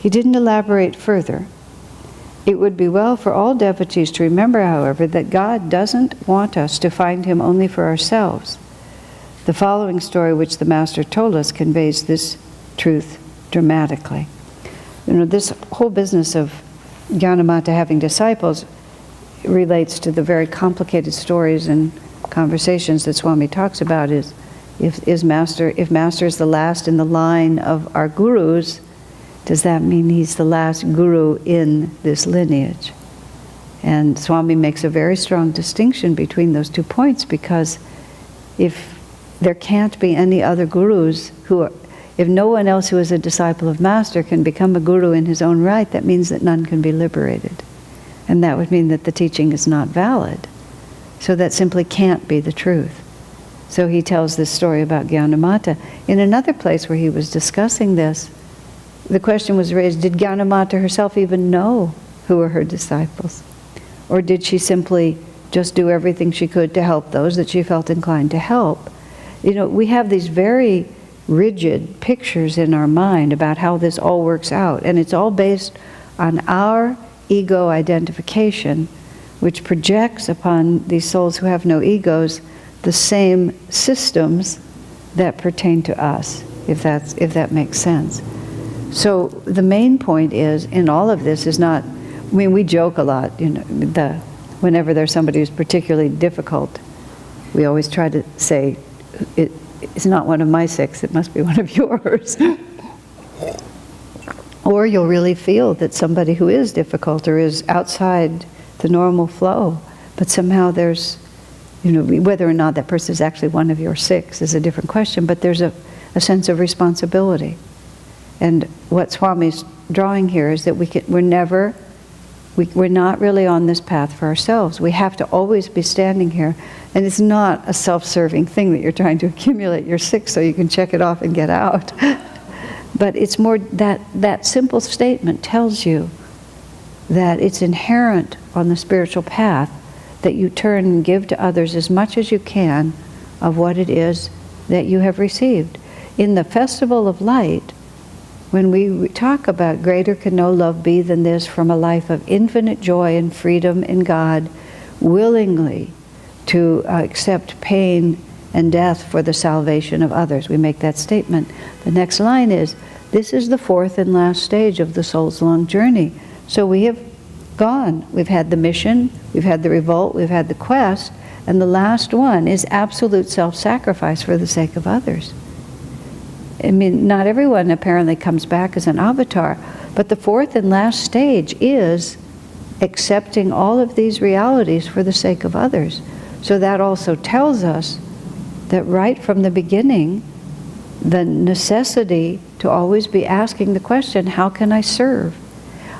He didn't elaborate further. It would be well for all devotees to remember, however, that God doesn't want us to find Him only for ourselves. The following story, which the Master told us, conveys this truth dramatically. This whole business of Gyanamata having disciples relates to the very complicated stories and conversations that Swami talks about. If Master is the last in the line of our gurus, does that mean he's the last guru in this lineage? And Swami makes a very strong distinction between those 2 points, because if there can't be any other gurus if no one else who is a disciple of Master can become a guru in his own right, that means that none can be liberated. And that would mean that the teaching is not valid. So that simply can't be the truth. So he tells this story about Gyanamata. In another place where he was discussing this, the question was raised, did Gyanamata herself even know who were her disciples? Or did she simply just do everything she could to help those that she felt inclined to help? We have these very rigid pictures in our mind about how this all works out, and it's all based on our ego identification, which projects upon these souls who have no egos the same systems that pertain to us, if that makes sense. So the main point is, in all of this, is not, we joke a lot, whenever there's somebody who's particularly difficult, we always try to say, it's not one of my 6, it must be one of yours. Or you'll really feel that somebody who is difficult or is outside the normal flow, but somehow there's, whether or not that person is actually one of your 6 is a different question, but there's a sense of responsibility. And what Swami's drawing here is that we're never We're not really on this path for ourselves. We have to always be standing here. And it's not a self-serving thing that you're trying to accumulate your six so you can check it off and get out. But it's more that simple statement tells you that it's inherent on the spiritual path that you turn and give to others as much as you can of what it is that you have received. In the Festival of Light, when we talk about greater can no love be than this, from a life of infinite joy and freedom in God, willingly to accept pain and death for the salvation of others. We make that statement. The next line is, this is the fourth and last stage of the soul's long journey. So we have gone. We've had the mission, we've had the revolt, we've had the quest, and the last one is absolute self-sacrifice for the sake of others. I mean, not everyone apparently comes back as an avatar, but the fourth and last stage is accepting all of these realities for the sake of others. So that also tells us that right from the beginning, the necessity to always be asking the question, how can I serve?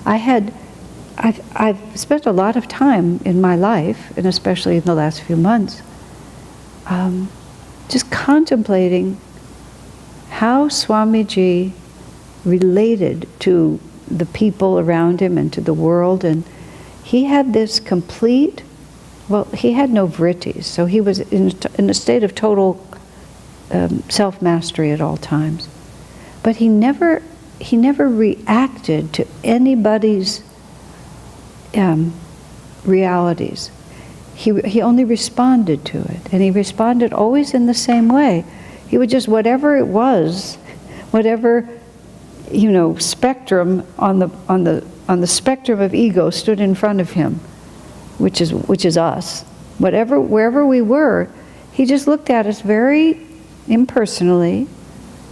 I've spent a lot of time in my life, and especially in the last few months, just contemplating how Swamiji related to the people around him and to the world. And he had this complete, well, he had no vrittis, so he was in a state of total self-mastery at all times. But he never reacted to anybody's realities. He only responded to it, and he responded always in the same way. He would just, whatever it was, whatever, spectrum on the spectrum of ego stood in front of him, which is us. Wherever we were, he just looked at us very impersonally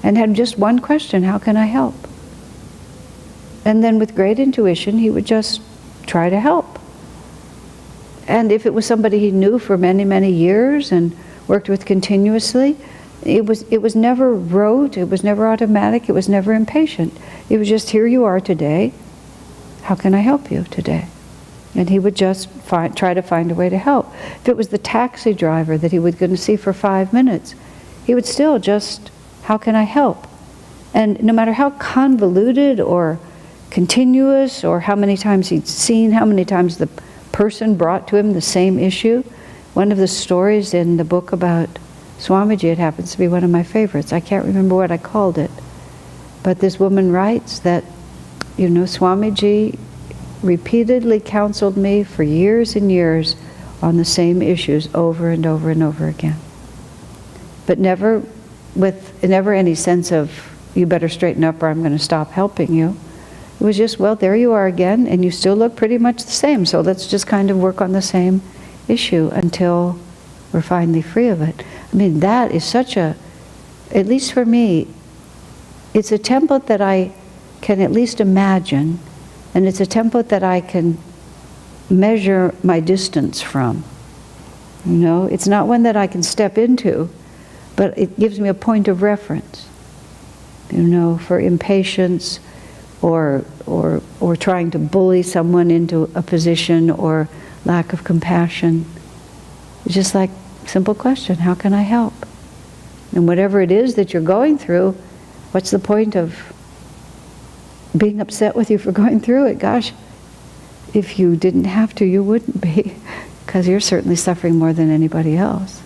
and had just one question: how can I help? And then with great intuition, he would just try to help. And if it was somebody he knew for many, many years and worked with continuously, it was never rote, it was never automatic, it was never impatient. It was just, here you are today, how can I help you today? And he would just try to find a way to help. If it was the taxi driver that he was going to see for 5 minutes, he would still just, how can I help? And no matter how convoluted or continuous, or how many times he'd seen, how many times the person brought to him the same issue. One of the stories in the book about Swamiji, it happens to be one of my favorites. I can't remember what I called it. But this woman writes that, Swamiji repeatedly counseled me for years and years on the same issues over and over and over again. But never any sense of, you better straighten up or I'm going to stop helping you. It was just, well, there you are again, and you still look pretty much the same, so let's just kind of work on the same issue until we're finally free of it. I mean, that is such a, at least for me, it's a template that I can at least imagine, and it's a template that I can measure my distance from. It's not one that I can step into, but it gives me a point of reference, for impatience, or trying to bully someone into a position, or lack of compassion. It's just like, simple question, how can I help? And whatever it is that you're going through, what's the point of being upset with you for going through it? Gosh, if you didn't have to, you wouldn't be, because you're certainly suffering more than anybody else.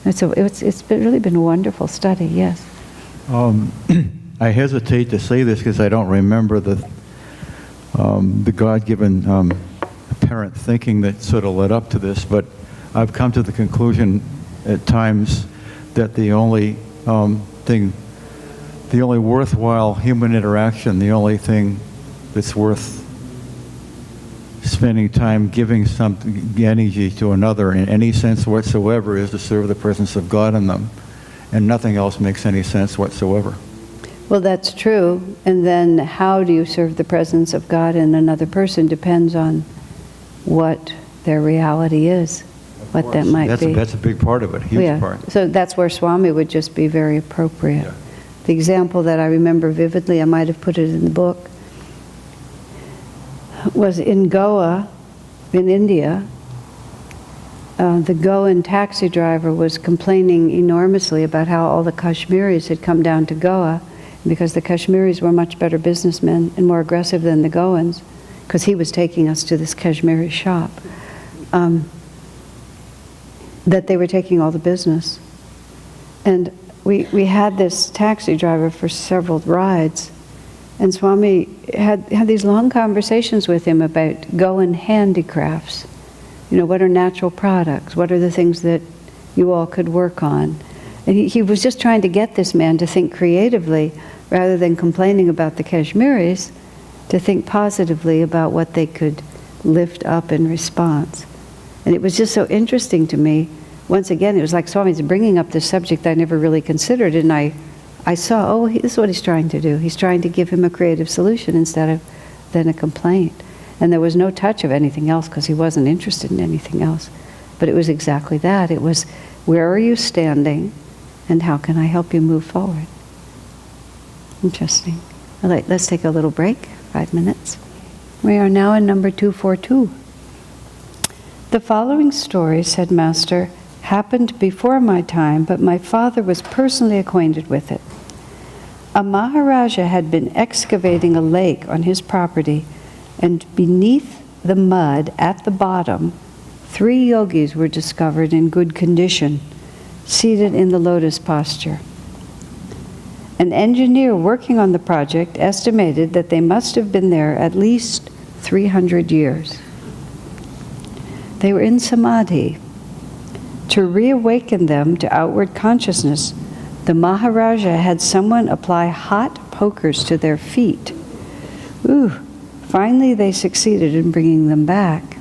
And so it's really been a wonderful study, yes. I hesitate to say this because I don't remember the God-given apparent thinking that sort of led up to this, but I've come to the conclusion at times that the only worthwhile human interaction, the only thing that's worth spending time giving something, energy to another in any sense whatsoever, is to serve the presence of God in them. And nothing else makes any sense whatsoever. Well, that's true. And then how do you serve the presence of God in another person depends on what their reality is, what that might be. That's a big part of it, a huge part. So that's where Swami would just be very appropriate. Yeah. The example that I remember vividly, I might have put it in the book. was in Goa, in India. The Goan taxi driver was complaining enormously about how all the Kashmiris had come down to Goa, because the Kashmiris were much better businessmen and more aggressive than the Goans, because he was taking us to this Kashmiri shop, that they were taking all the business. And we had this taxi driver for several rides, and Swami had these long conversations with him about Goan handicrafts. You know, what are natural products? What are the things that you all could work on? And he was just trying to get this man to think creatively, rather than complaining about the Kashmiris, to think positively about what they could lift up in response. And it was just so interesting to me. Once again, it was like Swami's bringing up this subject I never really considered, and I saw, oh, this is what he's trying to do. He's trying to give him a creative solution instead of then a complaint. And there was no touch of anything else, because he wasn't interested in anything else. But it was exactly that. It was, where are you standing, and how can I help you move forward? Interesting. All right, let's take a little break, 5 minutes. We are now in number 242. The following story, said Master, happened before my time, but my father was personally acquainted with it. A Maharaja had been excavating a lake on his property, and beneath the mud at the bottom, 3 yogis were discovered in good condition, seated in the lotus posture. An engineer working on the project estimated that they must have been there at least 300 years. They were in samadhi. To reawaken them to outward consciousness, the Maharaja had someone apply hot pokers to their feet. Finally, they succeeded in bringing them back.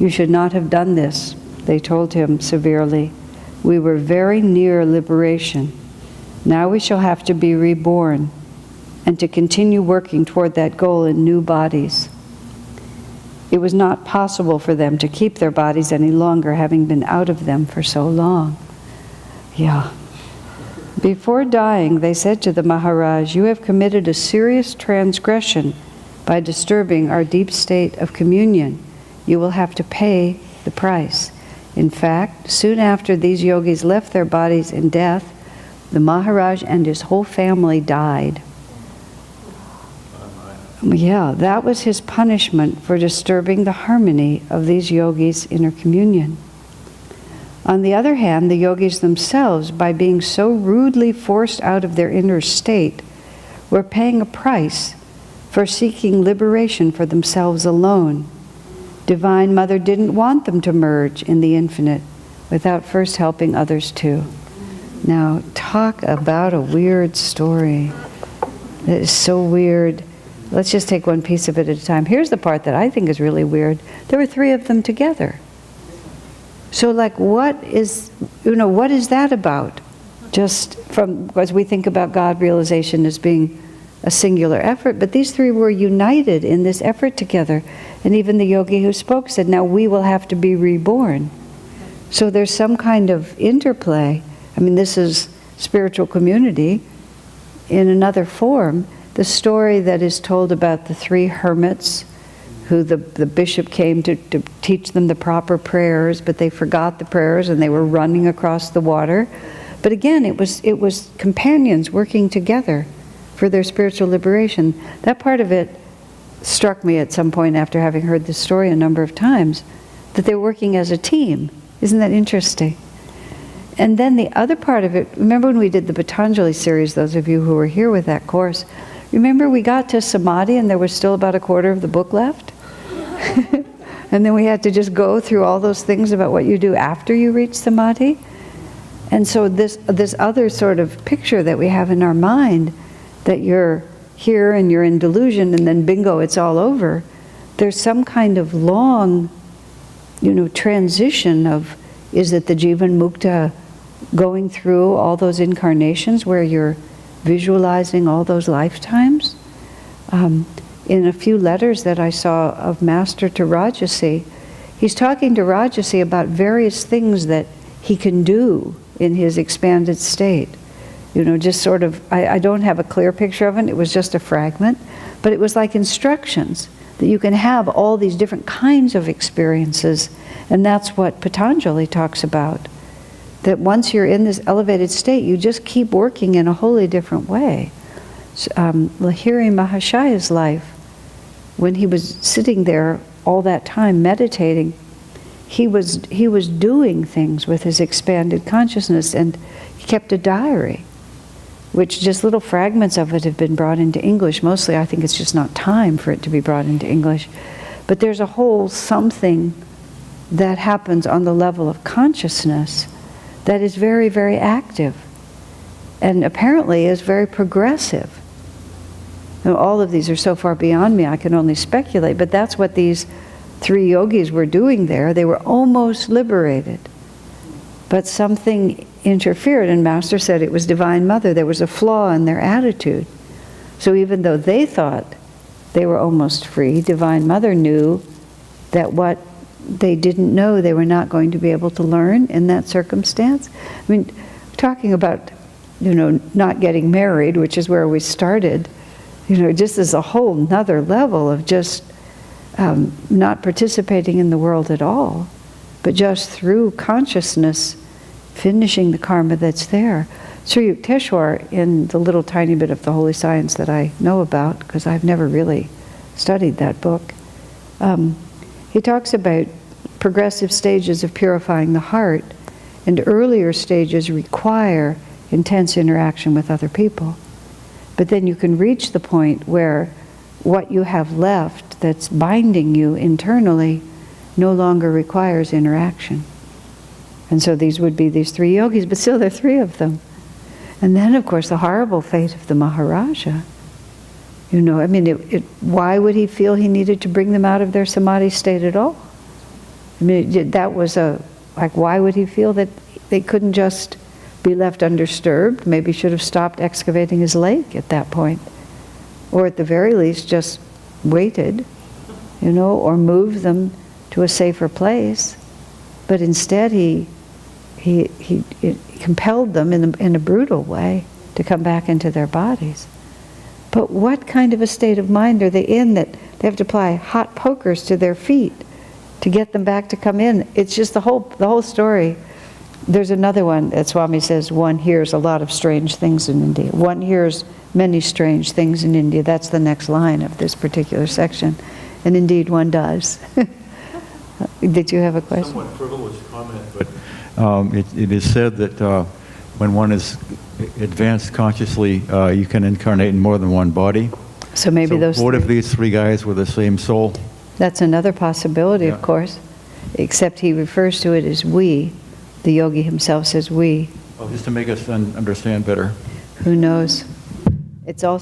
You should not have done this, they told him severely. We were very near liberation. Now we shall have to be reborn, and to continue working toward that goal in new bodies. It was not possible for them to keep their bodies any longer, having been out of them for so long. Before dying, they said to the Maharaj, you have committed a serious transgression by disturbing our deep state of communion. You will have to pay the price. In fact, soon after these yogis left their bodies in death, the Maharaj and his whole family died. That was his punishment for disturbing the harmony of these yogis' inner communion. On the other hand, the yogis themselves, by being so rudely forced out of their inner state, were paying a price for seeking liberation for themselves alone. Divine Mother didn't want them to merge in the infinite without first helping others too. Now, talk about a weird story. That is so weird. Let's just take one piece of it at a time. Here's the part that I think is really weird. There were 3 of them together. So like, what is that about? Just from, as we think about God realization as being a singular effort, but these 3 were united in this effort together. And even the yogi who spoke said, now we will have to be reborn. So there's some kind of interplay. I mean, this is spiritual community in another form. The story that is told about the 3 hermits who the bishop came to teach them the proper prayers, but they forgot the prayers and they were running across the water. But again, it was companions working together for their spiritual liberation. That part of it struck me at some point after having heard this story a number of times, that they're working as a team. Isn't that interesting? And then the other part of it, remember when we did the Patanjali series, those of you who were here with that course, remember we got to Samadhi and there was still about a quarter of the book left? And then we had to just go through all those things about what you do after you reach Samadhi. And so this other sort of picture that we have in our mind, that you're here and you're in delusion and then bingo, it's all over. There's some kind of long, transition of, is it the Jivan Mukta going through all those incarnations where you're visualizing all those lifetimes? In a few letters that I saw of Master to Rajasi, he's talking to Rajasi about various things that he can do in his expanded state. Just sort of, I don't have a clear picture of it, it was just a fragment, but it was like instructions that you can have all these different kinds of experiences, and that's what Patanjali talks about. That once you're in this elevated state, you just keep working in a wholly different way. Lahiri Mahashaya's life, when he was sitting there all that time meditating, he was doing things with his expanded consciousness, and he kept a diary, which just little fragments of it have been brought into English. Mostly I think it's just not time for it to be brought into English. But there's a whole something that happens on the level of consciousness that is very, very active, and apparently is very progressive. Now, all of these are so far beyond me, I can only speculate, but that's what these 3 yogis were doing there. They were almost liberated. But something interfered, and Master said it was Divine Mother. There was a flaw in their attitude. So even though they thought they were almost free, Divine Mother knew that what they didn't know they were not going to be able to learn in that circumstance. I mean, talking about, not getting married, which is where we started, just as a whole nother level of just not participating in the world at all, but just through consciousness finishing the karma that's there. Sri Yukteswar, in the little tiny bit of the holy science that I know about, because I've never really studied that book, he talks about progressive stages of purifying the heart, and earlier stages require intense interaction with other people. But then you can reach the point where what you have left that's binding you internally no longer requires interaction. And so these would be these 3 yogis, but still there are 3 of them. And then, of course, the horrible fate of the Maharaja. Why would he feel he needed to bring them out of their samadhi state at all? That was why would he feel that they couldn't just be left undisturbed? Maybe should have stopped excavating his lake at that point. Or at the very least, just waited, or moved them to a safer place. But instead, he compelled them in a brutal way to come back into their bodies. But what kind of a state of mind are they in that they have to apply hot pokers to their feet to get them back to come in? It's just the whole story. There's another one that Swami says, one hears a lot of strange things in India. One hears many strange things in India. That's the next line of this particular section. And indeed one does. Did you have a question? Somewhat frivolous comment, but It is said that when one is advanced consciously, you can incarnate in more than one body. So maybe those what if 3 these 3 guys were the same soul? That's another possibility, Yeah. of course. Except he refers to it as we. The yogi himself says we. Well, just to make us understand better. Who knows? It's all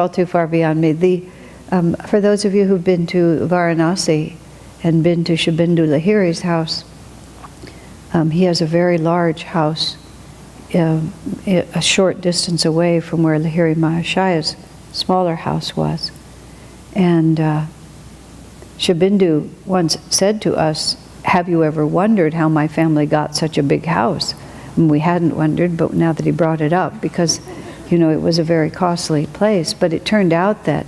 too far beyond me. For those of you who've been to Varanasi and been to Shubhendu Lahiri's house, he has a very large house a short distance away from where Lahiri Mahashaya's smaller house was. And Shubhendu once said to us, "Have you ever wondered how my family got such a big house?" And we hadn't wondered, but now that he brought it up, because it was a very costly place. But it turned out that,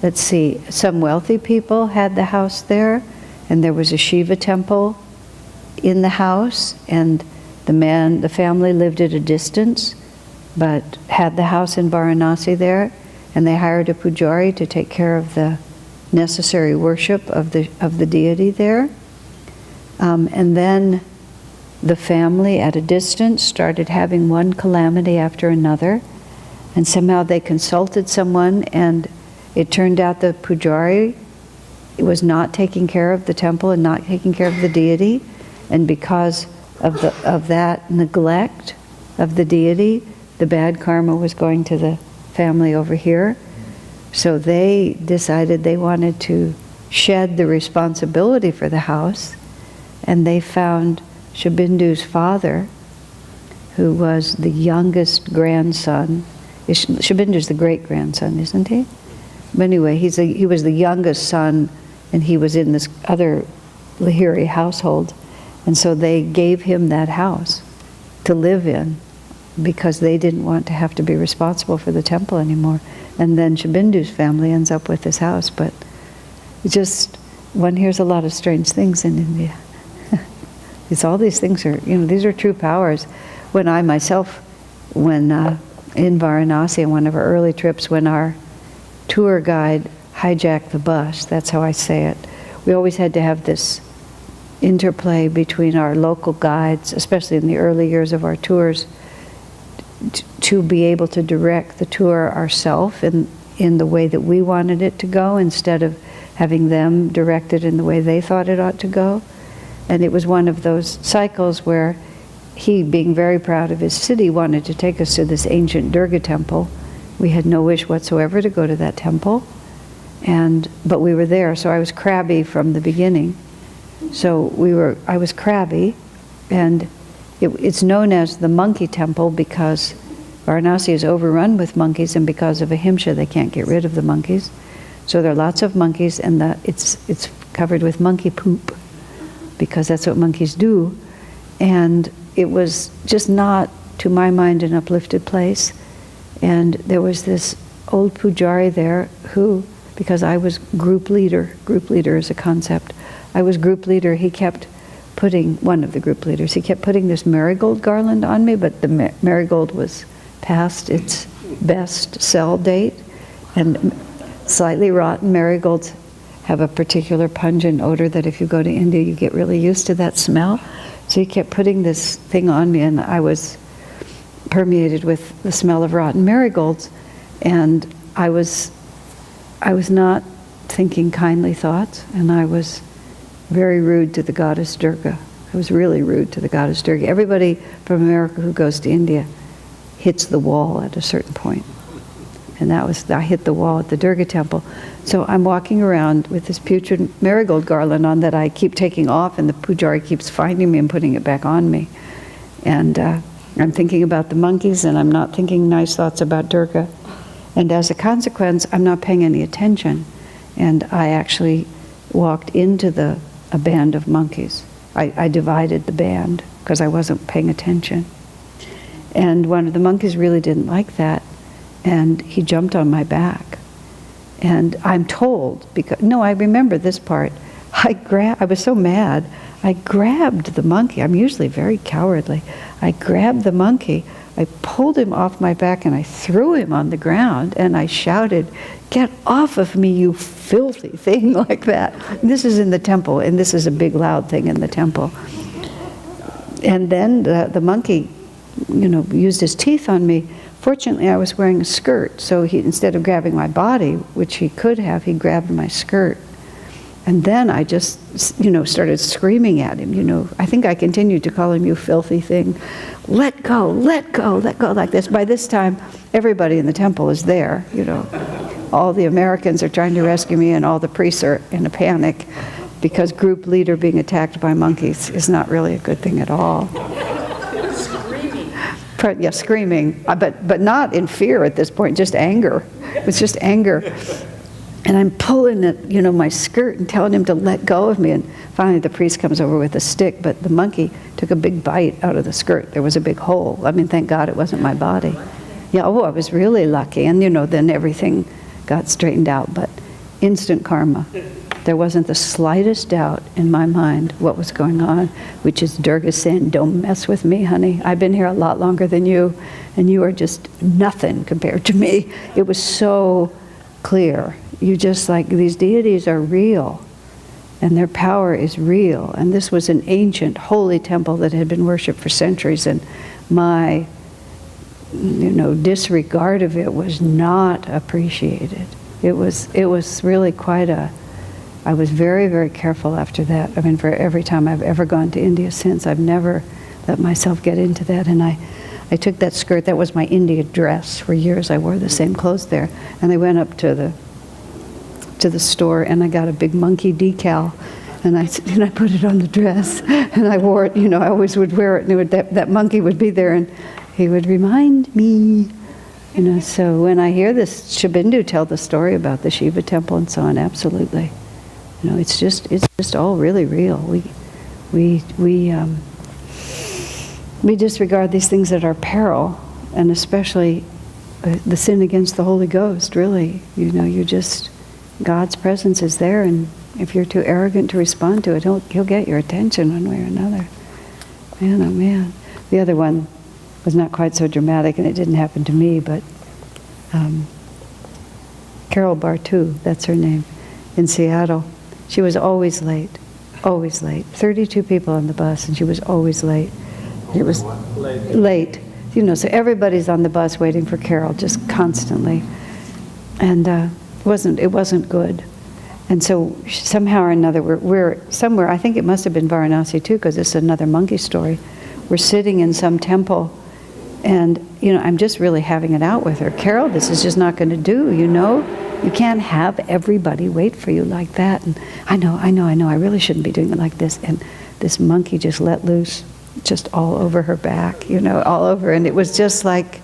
let's see, some wealthy people had the house there, and there was a Shiva temple in the house, and the family lived at a distance, but had the house in Varanasi there, and they hired a pujari to take care of the necessary worship of the deity there. And then the family at a distance started having one calamity after another, and somehow they consulted someone, and it turned out the pujari was not taking care of the temple and not taking care of the deity, and because of that neglect of the deity, the bad karma was going to the family over here. So they decided they wanted to shed the responsibility for the house, and they found Shubhendu's father, who was the youngest grandson. Shubhendu's the great-grandson, isn't he? But anyway, he was the youngest son, and he was in this other Lahiri household. And so they gave him that house to live in, because they didn't want to have to be responsible for the temple anymore. And then Shubhendu's family ends up with this house. But one hears a lot of strange things in India. All these things are, these are true powers. When I myself, in Varanasi, on one of our early trips, when our tour guide hijacked the bus, that's how I say it, we always had to have this interplay between our local guides, especially in the early years of our tours, to be able to direct the tour ourselves in the way that we wanted it to go, instead of having them direct it in the way they thought it ought to go. And it was one of those cycles where he, being very proud of his city, wanted to take us to this ancient Durga temple. We had no wish whatsoever to go to that temple, but we were there, so I was crabby from the beginning. I was crabby, and it's known as the monkey temple because Varanasi is overrun with monkeys, and because of ahimsa they can't get rid of the monkeys. So there are lots of monkeys, and it's covered with monkey poop, because that's what monkeys do. And it was just not, to my mind, an uplifted place. And there was this old pujari there who, because I was group leader is a concept, I was group leader, he kept putting, one of the group leaders, he kept putting this marigold garland on me, but the marigold was past its best sell date, and slightly rotten marigolds have a particular pungent odor that if you go to India you get really used to that smell. So he kept putting this thing on me, and I was permeated with the smell of rotten marigolds, and I was not thinking kindly thoughts, and I was very rude to the goddess Durga. I was really rude to the goddess Durga. Everybody from America who goes to India hits the wall at a certain point. And I hit the wall at the Durga temple. So I'm walking around with this putrid marigold garland on that I keep taking off, and the pujari keeps finding me and putting it back on me. And I'm thinking about the monkeys, and I'm not thinking nice thoughts about Durga. And as a consequence, I'm not paying any attention. And I actually walked into a band of monkeys. I divided the band because I wasn't paying attention. And one of the monkeys really didn't like that, and he jumped on my back. And I'm told, I remember this part, I was so mad, I grabbed the monkey. I'm usually very cowardly. I grabbed the monkey, I pulled him off my back, and I threw him on the ground, and I shouted, "Get off of me, you filthy thing," like that. And this is in the temple, and this is a big loud thing in the temple. And then the monkey, used his teeth on me. Fortunately, I was wearing a skirt, so he, instead of grabbing my body, which he could have, he grabbed my skirt. And then I just, started screaming at him, I think I continued to call him, "You filthy thing. Let go, let go, let go," like this. By this time, everybody in the temple is there, All the Americans are trying to rescue me, and all the priests are in a panic, because group leader being attacked by monkeys is not really a good thing at all. Yeah, screaming, but not in fear at this point, just anger. It was just anger. And I'm pulling at, my skirt and telling him to let go of me. And finally the priest comes over with a stick, but the monkey took a big bite out of the skirt. There was a big hole. Thank God it wasn't my body. Yeah, I was really lucky. And, then everything got straightened out, but instant karma. There wasn't the slightest doubt in my mind what was going on, which is Durga saying, "Don't mess with me, honey. I've been here a lot longer than you, and you are just nothing compared to me." It was so clear. You just these deities are real, and their power is real. And this was an ancient holy temple that had been worshipped for centuries, and my, disregard of it was not appreciated. It was really quite I was very, very careful after that. For every time I've ever gone to India since, I've never let myself get into that. And I took that skirt, that was my India dress. For years I wore the same clothes there. And I went up to the store, and I got a big monkey decal, and I put it on the dress, and I wore it. I always would wear it, and that monkey would be there, and he would remind me. So when I hear this Shibindu tell the story about the Shiva temple and so on, absolutely. It's just all really real. We disregard these things at our peril, and especially the sin against the Holy Ghost. Really, you God's presence is there, and if you're too arrogant to respond to it, he'll get your attention one way or another. Man, oh man. The other one was not quite so dramatic, and it didn't happen to me, but Carol Bartu, that's her name, in Seattle. She was always late. Always late. 32 people on the bus, and she was always late. It was late. You know, so everybody's on the bus waiting for Carol, just constantly. And it wasn't good. And so somehow or another, we're somewhere, I think it must have been Varanasi too, because it's another monkey story. We're sitting in some temple, and, you know, I'm just really having it out with her. Carol, this is just not going to do, you know? You can't have everybody wait for you like that. And I know, I really shouldn't be doing it like this. And this monkey just let loose, just all over her back, you know, all over. And it was just like,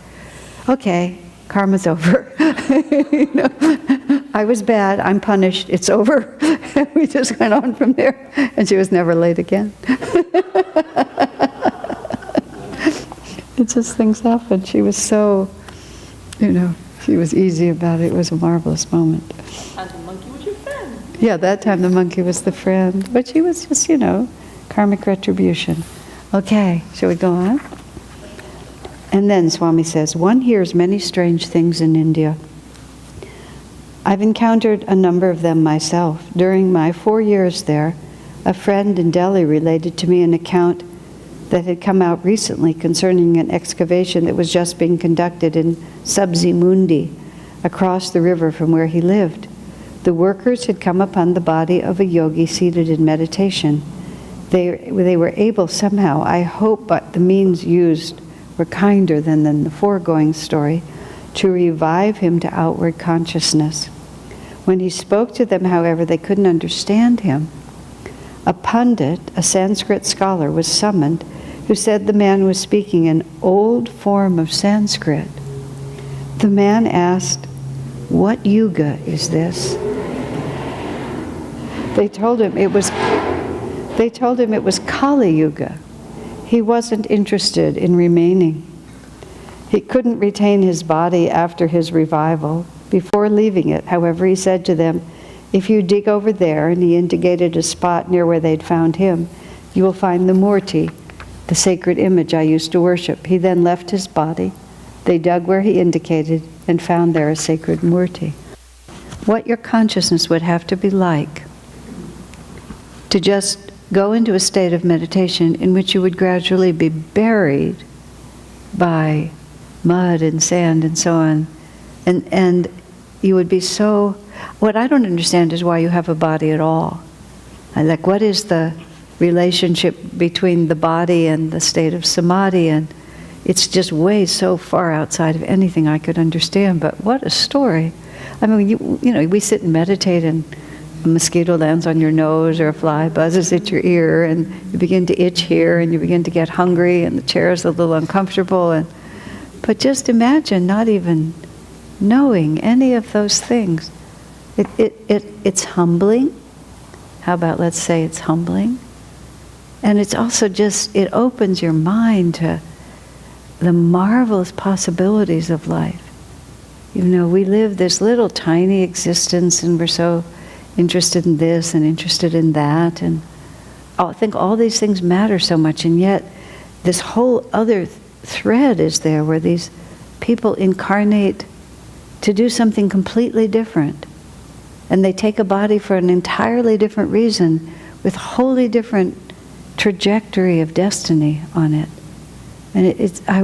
okay, karma's over. You know, I was bad, I'm punished, it's over. We just went on from there. And she was never late again. It's just things happen. She was so, you know, she was easy about it. It was a marvelous moment. And the monkey was your friend. Yeah, that time the monkey was the friend. But she was just, you know, karmic retribution. Okay, shall we go on? And then Swami says, one hears many strange things in India. I've encountered a number of them myself. During my 4 years there, a friend in Delhi related to me an account that had come out recently concerning an excavation that was just being conducted in Sabzi Mundi, across the river from where he lived. The workers had come upon the body of a yogi seated in meditation. They were able somehow, I hope, but the means used were kinder than the foregoing story, to revive him to outward consciousness. When he spoke to them, however, they couldn't understand him. A pundit, a Sanskrit scholar, was summoned, who said the man was speaking an old form of Sanskrit. The man asked, "What yuga is this?" They told him it was Kali Yuga. He wasn't interested in remaining. He couldn't retain his body after his revival. Before leaving it, however, he said to them, "If you dig over there," and he indicated a spot near where they'd found him, "you will find the Murti, the sacred image I used to worship." He then left his body. They dug where he indicated and found there a sacred Murti. What your consciousness would have to be like to just go into a state of meditation in which you would gradually be buried by mud and sand and so on. And you would be so... What I don't understand is why you have a body at all. Like, what is the relationship between the body and the state of samadhi? And it's just way so far outside of anything I could understand. But what a story. I mean, you know, we sit and meditate and a mosquito lands on your nose or a fly buzzes at your ear and you begin to itch here and you begin to get hungry and the chair is a little uncomfortable. But just imagine not even knowing any of those things. It's humbling. How about, let's say it's humbling? And it's also just, it opens your mind to the marvelous possibilities of life. You know, we live this little tiny existence and we're so interested in this and interested in that, and I think all these things matter so much, and yet this whole other thread is there where these people incarnate to do something completely different. And they take a body for an entirely different reason, with wholly different trajectory of destiny on it. And I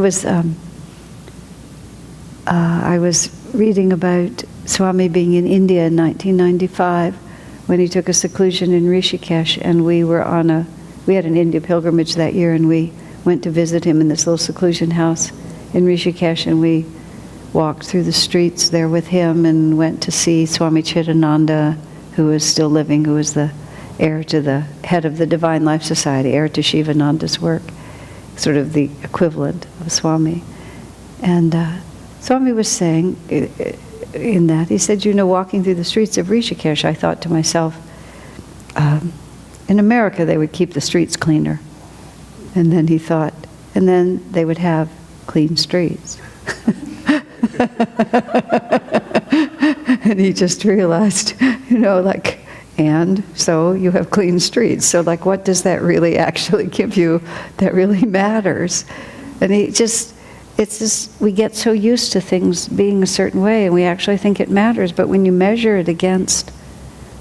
was reading about Swami being in India in 1995 when he took a seclusion in Rishikesh, and we had an India pilgrimage that year, and we went to visit him in this little seclusion house in Rishikesh, and we walked through the streets there with him and went to see Swami Kriyananda, who is still living, who is the heir to the head of the Divine Life Society, heir to Shivananda's work, sort of the equivalent of Swami. And Swami was saying in that, he said, you know, walking through the streets of Rishikesh, I thought to myself, in America they would keep the streets cleaner. And then he thought, and then they would have clean streets. And he just realized, like, and so you have clean streets. So like, what does that really actually give you that really matters? And it's just, we get so used to things being a certain way, and we actually think it matters, but when you measure it against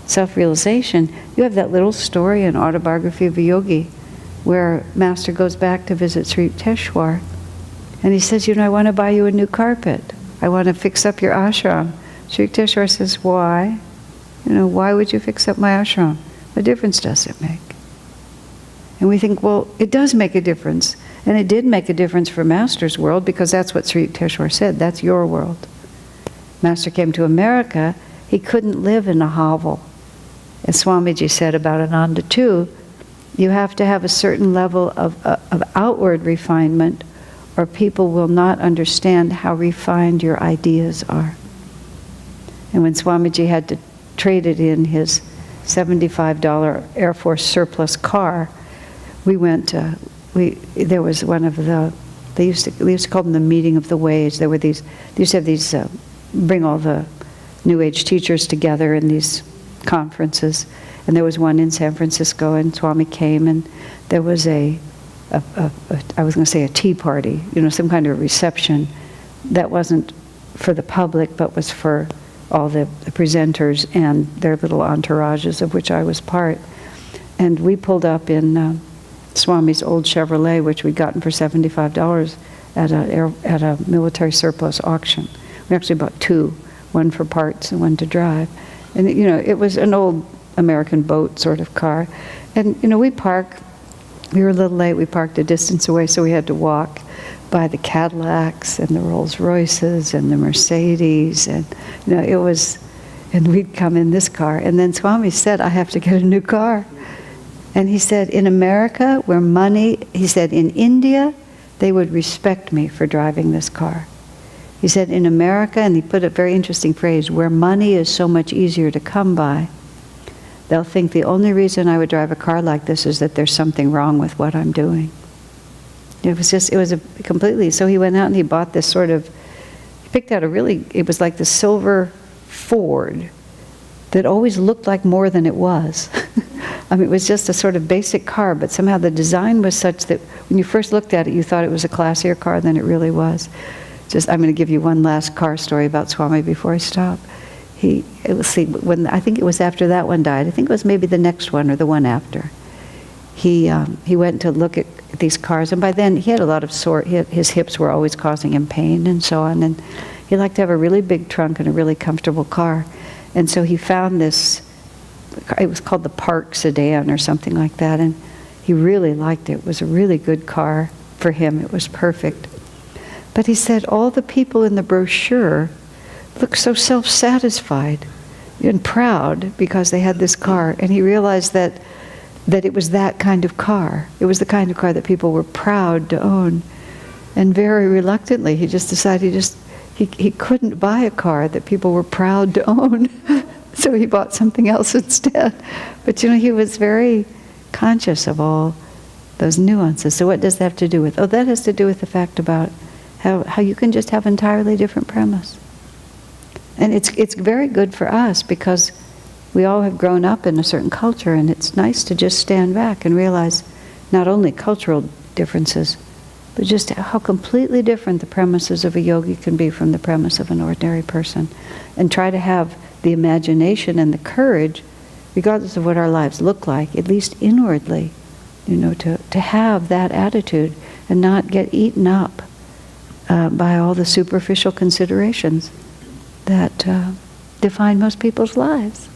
self-realization, you have that little story in Autobiography of a Yogi, where Master goes back to visit Sri Yukteswar, and he says, I want to buy you a new carpet. I want to fix up your ashram. Sri Yukteswar says, why? Why would you fix up my ashram? What difference does it make? And we think, well, it does make a difference. And it did make a difference for Master's world, because that's what Sri Yukteswar said, that's your world. Master came to America, he couldn't live in a hovel. As Swamiji said about Ananda too, you have to have a certain level of outward refinement, or people will not understand how refined your ideas are. And when Swamiji had to trade it in his $75 Air Force surplus car, we went, there was one of the, they used to call them the meeting of the ways. There were these, they used to have these, bring all the New Age teachers together in these conferences. And there was one in San Francisco, and Swami came, and there was I was going to say a tea party, some kind of reception that wasn't for the public, but was for all the presenters and their little entourages, of which I was part. And we pulled up in Swami's old Chevrolet, which we'd gotten for $75 at a military surplus auction. We actually bought two, one for parts and one to drive. And it was an old American boat sort of car. And we were a little late, we parked a distance away, so we had to walk by the Cadillacs and the Rolls Royces and the Mercedes, and it was, and we'd come in this car. And then Swami said, I have to get a new car. And he said, in America, where money, he said, in India, they would respect me for driving this car. He said, in America, and he put a very interesting phrase, where money is so much easier to come by, they'll think the only reason I would drive a car like this is that there's something wrong with what I'm doing. It was a completely, so he went out and he bought this sort of, he picked out it was like the silver Ford that always looked like more than it was. I mean, it was just a sort of basic car, but somehow the design was such that when you first looked at it, you thought it was a classier car than it really was. I'm going to give you one last car story about Swami before I stop. I think it was after that one died. I think it was maybe the next one or the one after. He went to look at these cars, and by then he had a lot of his hips were always causing him pain and so on, and he liked to have a really big trunk and a really comfortable car. And so he found this, it was called the Park sedan or something like that, and he really liked it. It was a really good car for him. It was perfect. But he said all the people in the brochure looked so self-satisfied and proud because they had this car, and he realized that it was that kind of car. It was the kind of car that people were proud to own. And very reluctantly, he just decided he couldn't buy a car that people were proud to own. So he bought something else instead. But he was very conscious of all those nuances. So what does that have to do with? Oh, that has to do with the fact about how you can just have entirely different premise. And it's very good for us because we all have grown up in a certain culture, and it's nice to just stand back and realize not only cultural differences, but just how completely different the premises of a yogi can be from the premise of an ordinary person. And try to have the imagination and the courage, regardless of what our lives look like, at least inwardly, to have that attitude and not get eaten up by all the superficial considerations that define most people's lives.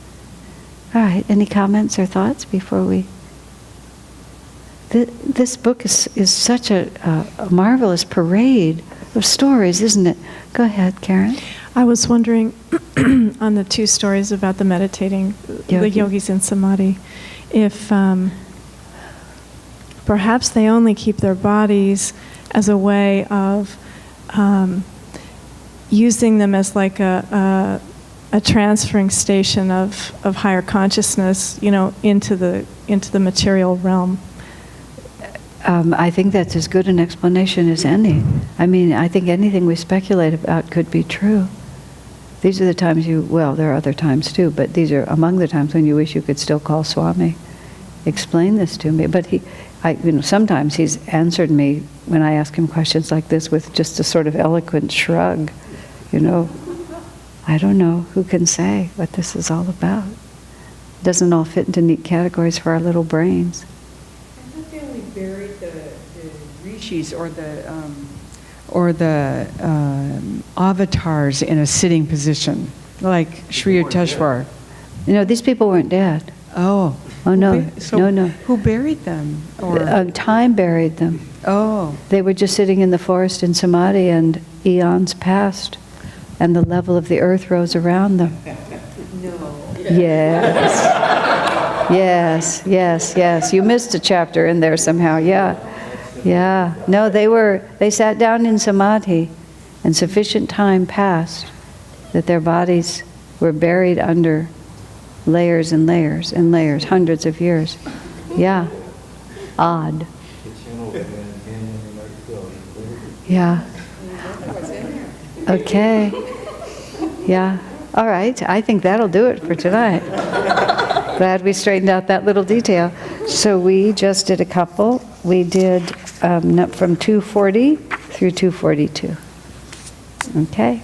All right, any comments or thoughts before we... This book is such a marvelous parade of stories, isn't it? Go ahead, Karen. I was wondering, on the two stories about the meditating, the yogis in samadhi, if perhaps they only keep their bodies as a way of using them as like a transferring station of higher consciousness, into the material realm. I think that's as good an explanation as any. I mean, I think anything we speculate about could be true. These are the times well, there are other times too, but these are among the times when you wish you could still call Swami. Explain this to me. But sometimes he's answered me when I ask him questions like this with just a sort of eloquent shrug. I don't know, who can say what this is all about? It doesn't all fit into neat categories for our little brains. I thought they only buried the rishis or the avatars in a sitting position, like Sri Yukteswar. These people weren't dead. Oh. Oh, no. No. Who buried them? Or? Time buried them. Oh. They were just sitting in the forest in samadhi, and eons passed, and the level of the earth rose around them. No. Yes. Yes. You missed a chapter in there somehow, yeah. No, they sat down in samadhi, and sufficient time passed that their bodies were buried under layers and layers and layers, hundreds of years. Yeah. Odd. Yeah. Okay. Yeah. All right. I think that'll do it for tonight. Glad we straightened out that little detail. So we just did a couple. We did from 240 through 242. Okay.